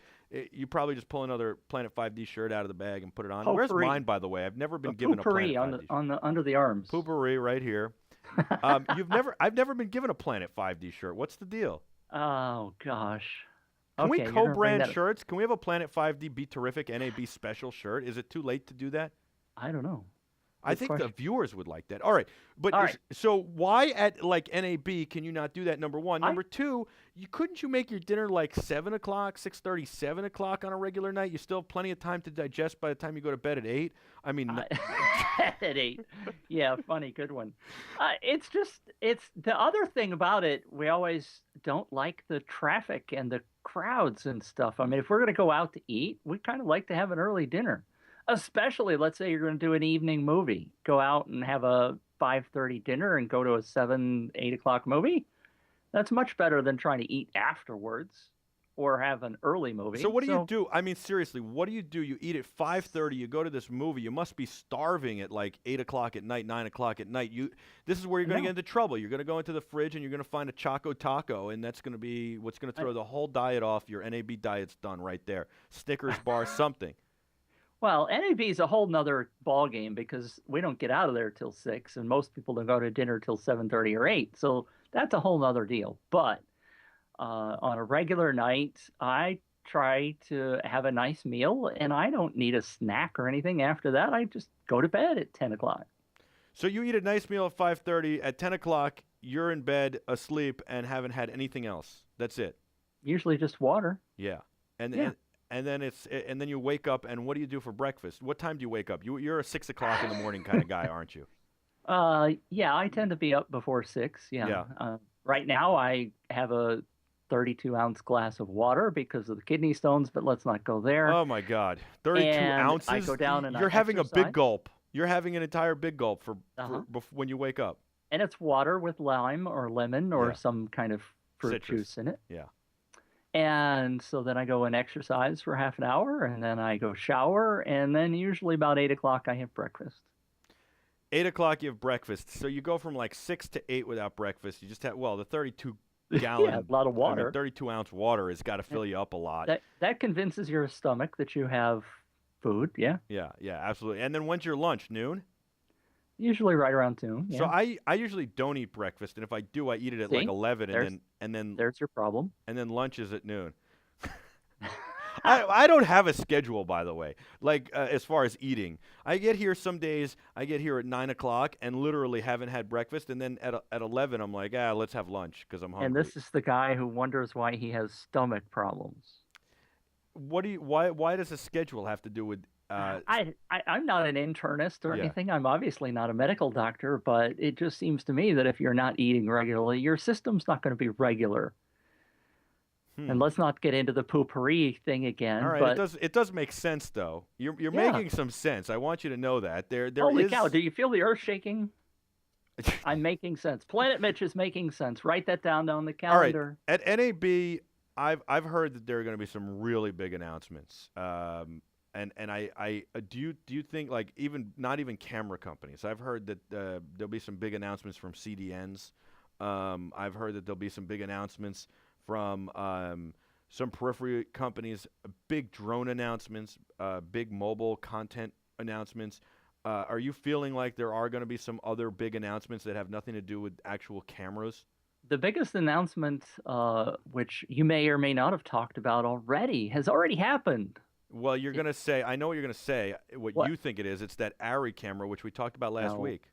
you probably just pull another Planet 5D shirt out of the bag and put it on. Where's Potpourri, mine, by the way? I've never a been given a Planet potpourri on 5D shirt. the under the arms. Poopery right here. I've never been given a Planet 5D shirt. What's the deal? Oh gosh. Can we Okay, you're gonna bring co-brand that. shirts? Can we have a Planet 5D Be Terrific NAB special shirt? Is it too late to do that? I don't know. I Good think the question. viewers would like that. All right, but All right. so why at like NAB can you not do that? Number one. I Number two, couldn't you make your dinner like 7 o'clock, 6:30, 7 o'clock on a regular night? You still have plenty of time to digest by the time you go to bed at 8. I mean, at 8. Yeah, funny, good one. It's the other thing about it. We always don't like the traffic and the crowds and stuff. I mean, if we're going to go out to eat, we kind of like to have an early dinner. Especially, let's say you're going to do an evening movie. Go out and have a 5:30 dinner and go to a 7, 8 o'clock movie. That's much better than trying to eat afterwards or have an early movie. so what do you do? I mean, seriously, what do? You eat at 5:30. You go to this movie. You must be starving at like 8 o'clock at night, 9 o'clock at night. This is where you're going to No. get into trouble. You're going to go into the fridge and you're going to find a Choco Taco, and that's going to be what's going to I- throw the whole diet off. Your NAB diet's done right there. Snickers bar, something. Well, NAB is a whole nother ball game because we don't get out of there till 6, and most people don't go to dinner till 7:30 or 8. So that's a whole nother deal. But on a regular night, I try to have a nice meal, and I don't need a snack or anything after that. I just go to bed at 10 o'clock. So you eat a nice meal at 5:30. At 10 o'clock, you're in bed, asleep, and haven't had anything else. That's it. Usually just water. Yeah. And Yeah. and then you wake up, and what do you do for breakfast? What time do you wake up? You're a 6 o'clock in the morning kind of guy, aren't you? Yeah, I tend to be up before 6. Yeah. Yeah. Right now, I have a 32-ounce glass of water because of the kidney stones, but let's not go there. Oh my God, 32 And ounces. I go down and I You're having a big exercise. gulp. You're having an entire big gulp Uh-huh. when you wake up. And it's water with lime or lemon or Yeah. some kind of fruit Citrus. juice in it. Yeah. And so then I go and exercise for half an hour, and then I go shower, and then usually about 8 o'clock I have breakfast. 8 o'clock, you have breakfast. So you go from like 6 to 8 without breakfast. You just have the 32 Yeah, gallon. a lot of water. 32-ounce water has got to fill you up a lot. That convinces your stomach that you have food. Yeah, Yeah, absolutely. And then when's your lunch? Noon? usually right around 2. Yeah. So I usually don't eat breakfast, and if I do, I eat it at like See? 11, There's- and then There's your problem. lunch is at noon. I don't have a schedule, by the way. Like as far as eating, I get here some days. I get here at 9 o'clock and literally haven't had breakfast, and then at 11, I'm like, let's have lunch because I'm hungry. And this is the guy who wonders why he has stomach problems. Why does a schedule have to do with? I'm not an internist or Yeah. anything. I'm obviously not a medical doctor, but it just seems to me that if you're not eating regularly, your system's not going to be regular. And let's not get into the poopery thing again. All right, but it does make sense though. You're Yeah. making some sense. I want you to know that there holy is. cow, do you feel the earth shaking? I'm making sense. Planet Mitch is making sense. Write that down on the All right. calendar. At NAB, I've heard that there are going to be some really big announcements. And I do you think like not even camera companies? I've heard that there'll be some big announcements from CDNs. I've heard that there'll be some big announcements from some periphery companies, big drone announcements, big mobile content announcements. Are you feeling like there are going to be some other big announcements that have nothing to do with actual cameras? The biggest announcement, which you may or may not have talked about already, has already happened. Well, you're going to say, I know what you're going to say, what What? you think it is. It's that Arri camera, which we talked about last No. week.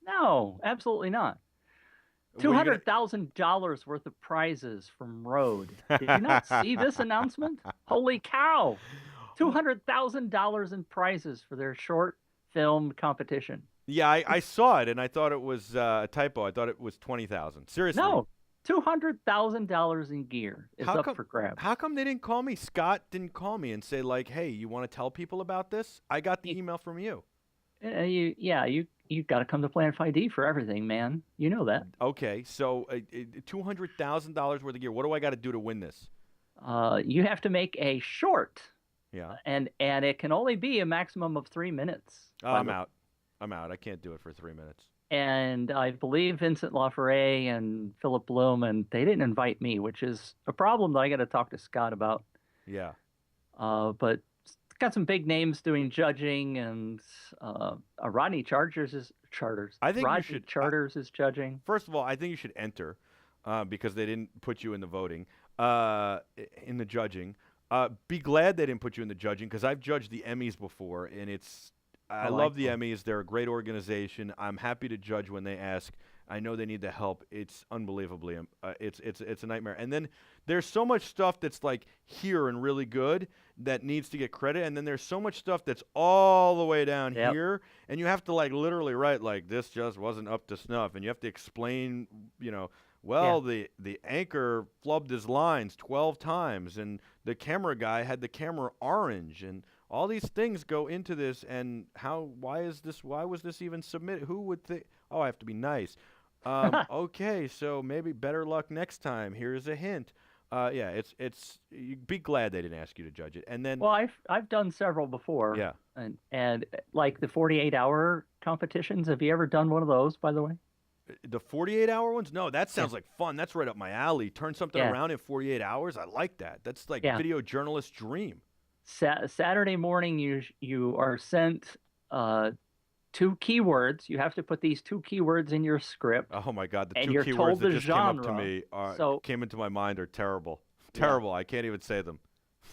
No, absolutely not. $200,000 worth of prizes from Rode. Did you not see this announcement? Holy cow! $200,000 in prizes for their short film competition. Yeah, I saw it, and I thought it was a typo. I thought it was 20,000. Seriously. No, $200,000 in gear is How up come- for grabs. How come they didn't call me? Scott didn't call me and say, like, hey, you want to tell people about this? I got the email from you. You got to come to Planet 5D for everything, man. You know that. Okay, so $200,000 worth of gear. What do I got to do to win this? You have to make a short, Yeah. and it can only be a maximum of 3 minutes. Oh, I'm out. I can't do it for 3 minutes. And I believe Vincent LaFerre and Philip Bloom, and they didn't invite me, which is a problem that I got to talk to Scott about. Yeah. But it's got some big names doing judging, and Rodney Charters is judging. First of all, I think you should enter because they didn't put you in the voting, in the judging. Be glad they didn't put you in the judging because I've judged the Emmys before, and I love the Emmys. They're a great organization. I'm happy to judge when they ask. I know they need the help. It's unbelievably, it's a nightmare. And then there's so much stuff that's like here and really good that needs to get credit, and then there's so much stuff that's all the way down here, and you have to like literally write like this just wasn't up to snuff, and you have to explain, the anchor flubbed his lines 12 times, and the camera guy had the camera orange, and all these things go into this, and why was this even submitted? Who would think? Oh, I have to be nice. Okay, so maybe better luck next time. Here's a hint. You be glad they didn't ask you to judge it. And then, well, I've done several before. Yeah. And like the 48-hour competitions. Have you ever done one of those, by the way? The 48-hour ones? No, that sounds like fun. That's right up my alley. Turn something around in 48 hours. I like that. That's like video journalist's dream. Saturday morning, you are sent 2 keywords. You have to put these 2 keywords in your script. Oh my God, the and 2 you're keywords told that the just genre. came up to me, came into my mind are terrible. Terrible. I can't even say them.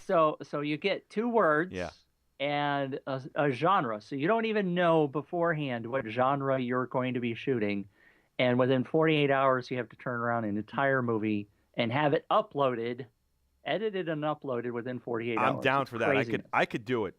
So you get 2 words and a genre. So you don't even know beforehand what genre you're going to be shooting. And within 48 hours, you have to turn around an entire movie and have it uploaded, edited and uploaded within 48 hours. I'm down for that. I could do it.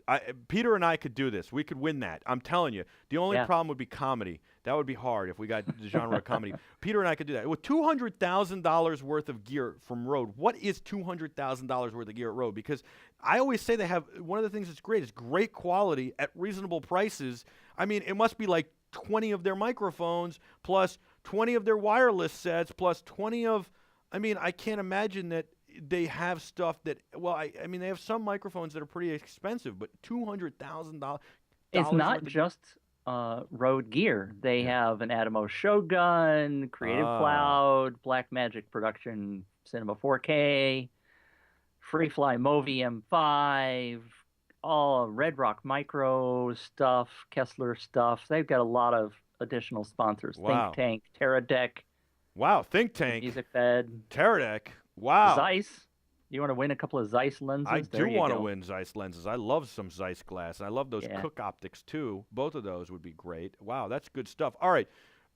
Peter and I could do this. We could win that. I'm telling you. The only problem would be comedy. That would be hard if we got the genre of comedy. Peter and I could do that. With $200,000 worth of gear from Rode, what is $200,000 worth of gear at Rode? Because I always say they have one of the things that's great is great quality at reasonable prices. I mean, it must be like 20 of their microphones plus 20 of their wireless sets plus 20 of, I can't imagine that they have stuff that, they have some microphones that are pretty expensive, but $200,000. It's not just Rode gear. They have an Atmos Shogun, Creative Cloud, Blackmagic Production Cinema 4K, FreeFly Movi M5, all Red Rock Micro stuff, Kessler stuff. They've got a lot of additional sponsors. Wow. Think Tank, Teradek. Wow, Think Tank. Music Fed. Teradek. Wow. Zeiss. You want to win a couple of Zeiss lenses? I do want to win Zeiss lenses. I love some Zeiss glass, and I love those Cook optics too. Both of those would be great. Wow, that's good stuff. All right,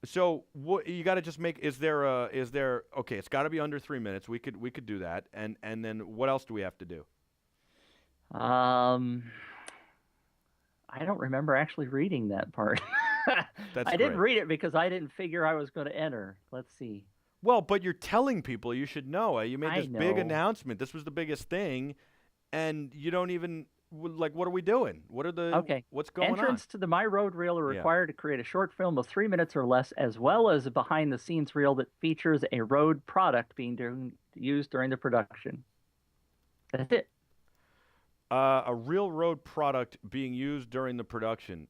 so what you got to just make? Is there? Okay, it's got to be under 3 minutes. We could do that, and then what else do we have to do? I don't remember actually reading that part. I didn't read it because I didn't figure I was going to enter. Let's see. Well, but you're telling people you should know. You made this big announcement. This was the biggest thing, and you don't even what are we doing? What's going on? Entrants to the My Road reel are required to create a short film of 3 minutes or less, as well as a behind-the-scenes reel that features a Rode product being used during the production. That's it. A real Rode product being used during the production.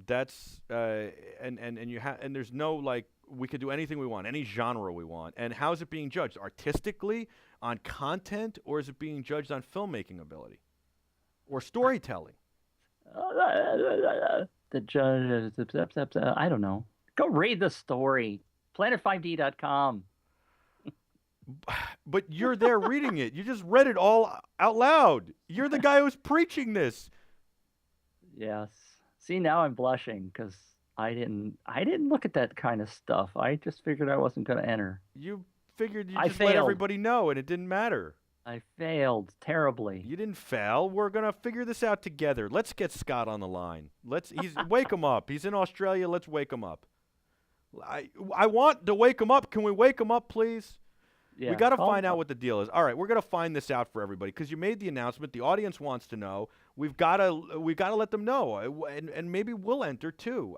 That's and there's no we could do anything we want, any genre we want. And how is it being judged? Artistically, on content, or is it being judged on filmmaking ability or storytelling? The judge, I don't know. Go read the story. Planet5D.com. But you're there reading it. You just read it all out loud. You're the guy who's preaching this. Yes. See, now I'm blushing because I didn't look at that kind of stuff. I just figured I wasn't going to enter. You figured you I just let failed. everybody know, and it didn't matter. I failed terribly. You didn't fail. We're gonna figure this out together. Let's get Scott on the line. Wake him up. He's in Australia. Let's wake him up. I want to wake him up. Can we wake him up, please? Yeah, we got to call find him out up. what the deal is. All right, we're gonna find this out for everybody because you made the announcement. The audience wants to know. We've got to let them know, and maybe we'll enter too.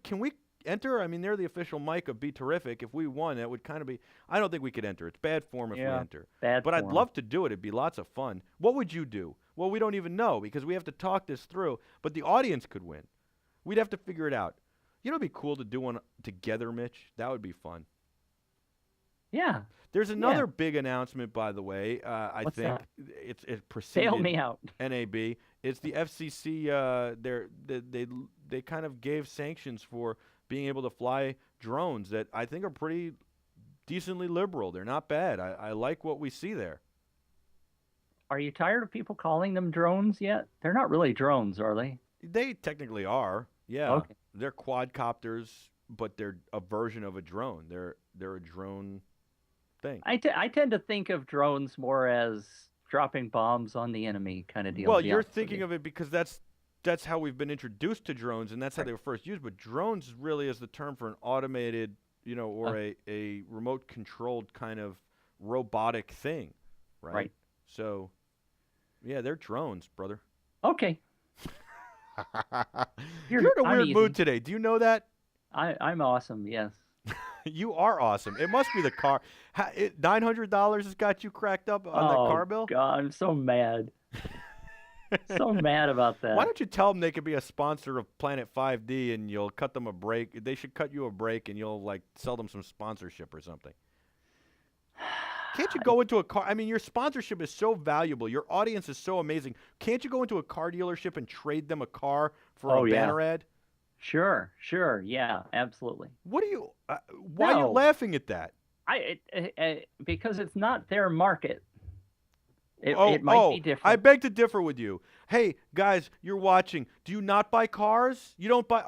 Can we enter? I mean, they're the official mic of Be Terrific. If we won, that would kind of be. I don't think we could enter. It's bad form if we enter. But I'd love to do it. It'd be lots of fun. What would you do? Well, we don't even know because we have to talk this through. But the audience could win. We'd have to figure it out. You know, it'd be cool to do one together, Mitch. That would be fun. Yeah. There's another big announcement, by the way. What's think that? it preceded Bail me out. NAB. It's the FCC. They kind of gave sanctions for being able to fly drones that I think are pretty decently liberal. They're not bad. I like what we see there. Are you tired of people calling them drones yet? They're not really drones, are they? They technically are. Yeah. Okay. They're quadcopters, but they're a version of a drone. They're a drone thing. I tend to think of drones more as dropping bombs on the enemy kind of deal. Well, you're thinking of it because that's how we've been introduced to drones, and that's how they were first used. But drones really is the term for an automated, or a remote-controlled kind of robotic thing, right? Right. So, yeah, they're drones, brother. Okay. You're in a weird mood today. Do you know that? I'm awesome, yes. You are awesome. It must be the car. $900 has got you cracked up on that car bill? Oh, God, I'm so mad. So mad about that. Why don't you tell them they could be a sponsor of Planet 5D and you'll cut them a break? They should cut you a break and you'll sell them some sponsorship or something. Can't you go into a car? I mean, your sponsorship is so valuable. Your audience is so amazing. Can't you go into a car dealership and trade them a car for a banner ad? Sure. Yeah, absolutely. What are you? Why are you laughing at that? Because it's not their market. It might be different. I beg to differ with you. Hey, guys, you're watching. Do you not buy cars? You don't buy.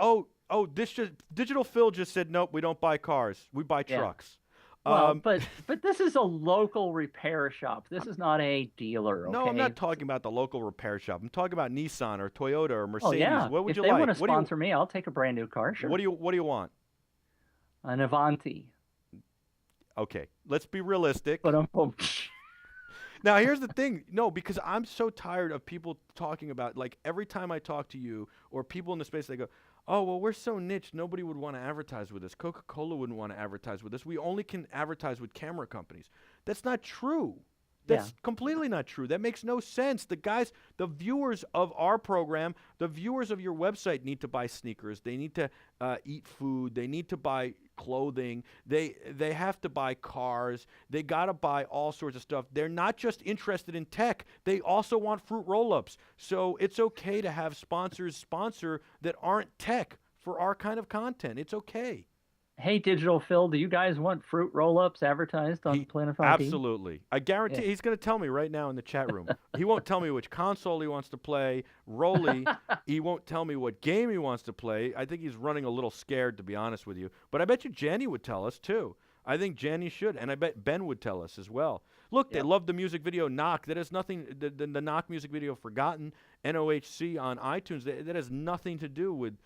Digital Phil just said nope. We don't buy cars. We buy trucks. Well, but this is a local repair shop. This is not a dealer. Okay? No, I'm not talking about the local repair shop. I'm talking about Nissan or Toyota or Mercedes. Oh, yeah. What would you like? If they like? want to sponsor me, I'll take a brand new car. Sure. What do you want? An Avanti. Okay, let's be realistic. Now, here's the thing. No, because I'm so tired of people talking about, every time I talk to you or people in the space, they go, oh, well, we're so niche, nobody would want to advertise with us. Coca-Cola wouldn't want to advertise with us. We only can advertise with camera companies. That's not true. That's completely not true. That makes no sense. The viewers of our program, the viewers of your website need to buy sneakers. They need to eat food. They need to buy clothing. They have to buy cars. They got to buy all sorts of stuff. They're not just interested in tech. They also want fruit roll-ups. So it's okay to have sponsors sponsor that aren't tech for our kind of content. It's okay. Hey, Digital Phil, do you guys want fruit roll-ups advertised on Planet 5D? Absolutely. I guarantee he's going to tell me right now in the chat room. He won't tell me which console he wants to play. He won't tell me what game he wants to play. I think he's running a little scared, to be honest with you. But I bet you Janny would tell us, too. I think Janny should, and I bet Ben would tell us as well. Look, they love the music video Knock. That has nothing, the Knock music video Forgotten, NOHC on iTunes, that has nothing to do with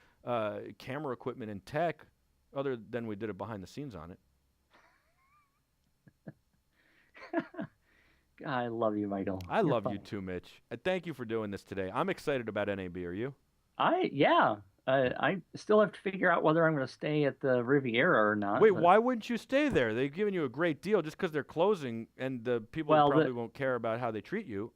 camera equipment and tech. Other than we did it behind the scenes on it. God, I love you, Michael. I love you too, Mitch. Thank you for doing this today. I'm excited about NAB. Are you? I still have to figure out whether I'm going to stay at the Riviera or not. Wait, why wouldn't you stay there? They've given you a great deal just because they're closing, and the people probably won't care about how they treat you.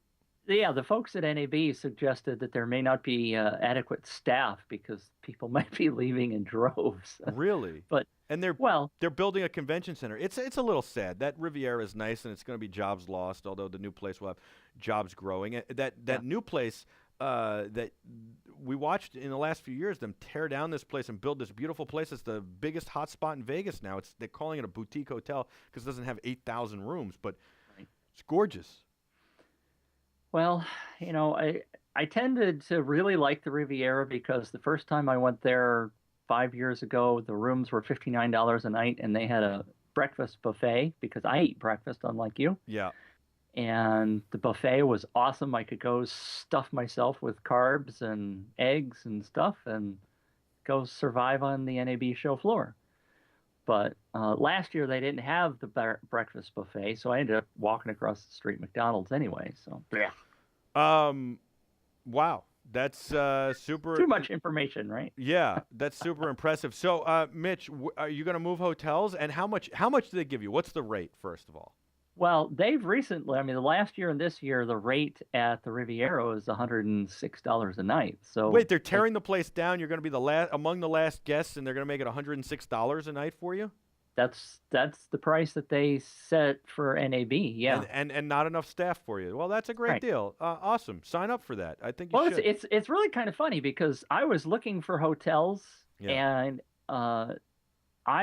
Yeah, the folks at NAB suggested that there may not be adequate staff because people might be leaving in droves. Really? And they're building a convention center. It's a little sad. That Riviera is nice, and it's going to be jobs lost. Although the new place will have jobs growing. That new place that we watched in the last few years, them tear down this place and build this beautiful place. It's the biggest hotspot in Vegas now. They're calling it a boutique hotel because it doesn't have 8,000 rooms, but it's gorgeous. Well, I tended to really like the Riviera because the first time I went there, 5 years ago. The rooms were $59 a night, and they had a breakfast buffet because I eat breakfast, unlike you. Yeah. And the buffet was awesome. I could go stuff myself with carbs and eggs and stuff and go survive on the NAB show floor. But last year they didn't have the breakfast buffet, so I ended up walking across the street McDonald's anyway. So yeah. Wow. That's super. Too much information, right? Yeah, that's super impressive. So, Mitch, are you going to move hotels? And how much do they give you? What's the rate, first of all? Well, they've recently, I mean, the last year and this year, the rate at the Riviera is $106 a night. So wait, they're tearing the place down. You're going to be among the last guests, and they're going to make it $106 a night for you? That's the price that they set for NAB, yeah. And not enough staff for you. Well, that's a great deal. Awesome. Sign up for that. I think you should. Well, it's really kind of funny because I was looking for hotels, and I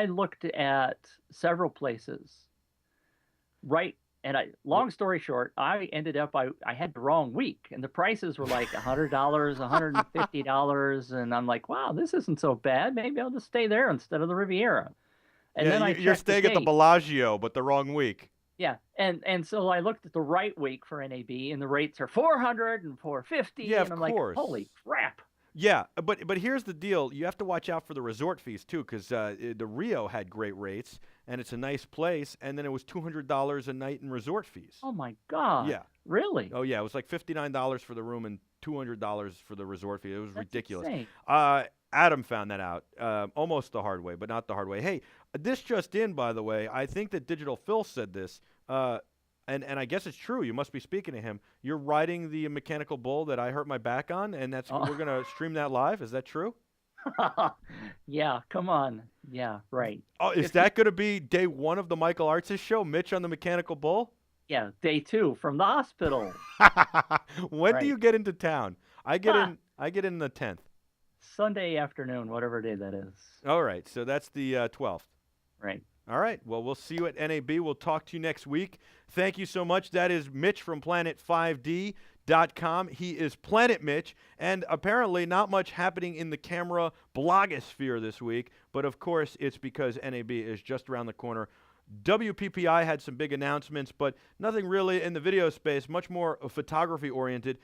looked at several places. Right, and long story short, I ended up I had the wrong week, and the prices were like $100, $150, and I'm like, wow, this isn't so bad. Maybe I'll just stay there instead of the Riviera. And then you're staying at the Bellagio, but the wrong week. Yeah, and so I looked at the right week for NAB, and the rates are $400 and $450. Yeah, and I'm like, holy crap. Yeah, but here's the deal. You have to watch out for the resort fees, too, because the Rio had great rates, and it's a nice place, and then it was $200 a night in resort fees. Oh, my God. Yeah. Really? Oh, yeah. It was like $59 for the room and $200 for the resort fee. It was ridiculous. Insane. Adam found that out almost the hard way, but not the hard way. Hey, this just in, by the way, I think that Digital Phil said this, and I guess it's true. You must be speaking to him. You're riding the mechanical bull that I hurt my back on, and we're going to stream that live. Is that true? Yeah, come on. Yeah, right. Oh, is that going to be day one of the Michael Artsis show, Mitch on the mechanical bull? Yeah, day 2 from the hospital. When do you get into town? I get in the 10th. Sunday afternoon, whatever day that is. All right, so that's the 12th. Right. All right. Well, we'll see you at NAB. We'll talk to you next week. Thank you so much. That is Mitch from Planet5D.com. He is Planet Mitch, and apparently not much happening in the camera blogosphere this week, but of course it's because NAB is just around the corner. WPPI had some big announcements, but nothing really in the video space, much more photography-oriented.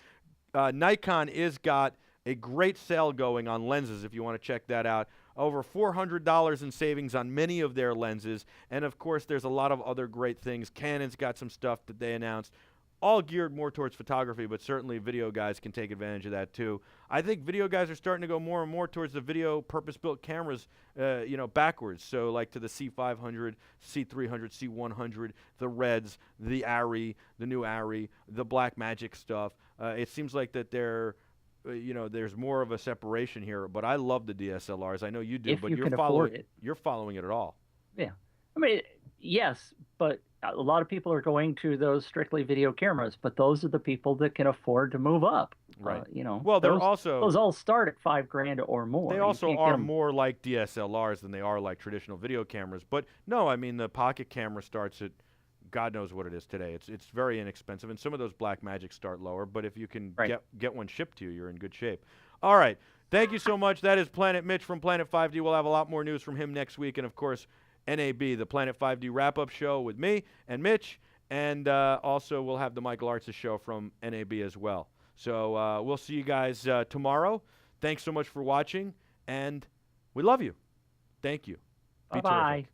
Nikon is got a great sale going on lenses if you want to check that out. Over $400 in savings on many of their lenses. And, of course, there's a lot of other great things. Canon's got some stuff that they announced, all geared more towards photography, but certainly video guys can take advantage of that too. I think video guys are starting to go more and more towards the video purpose-built cameras, backwards. So, like to the C500, C300, C100, the Reds, the Arri, the new Arri, the Blackmagic stuff. It seems like that they're there's more of a separation here, but I love the DSLRs. I know you do, but you're following it at all. Yeah. I mean, yes, but a lot of people are going to those strictly video cameras, but those are the people that can afford to move up. Right. Well, those all start at $5,000 or more. They also are more like DSLRs than they are like traditional video cameras. But no, I mean, the pocket camera starts at God knows what it is today. It's very inexpensive, and some of those Blackmagic start lower. But if you can get one shipped to you, you're in good shape. All right, thank you so much. That is Planet Mitch from Planet 5D. We'll have a lot more news from him next week, and of course, NAB, the Planet 5D wrap-up show with me and Mitch, and also we'll have the Michael Artsis show from NAB as well. So we'll see you guys tomorrow. Thanks so much for watching, and we love you. Thank you. Bye-bye.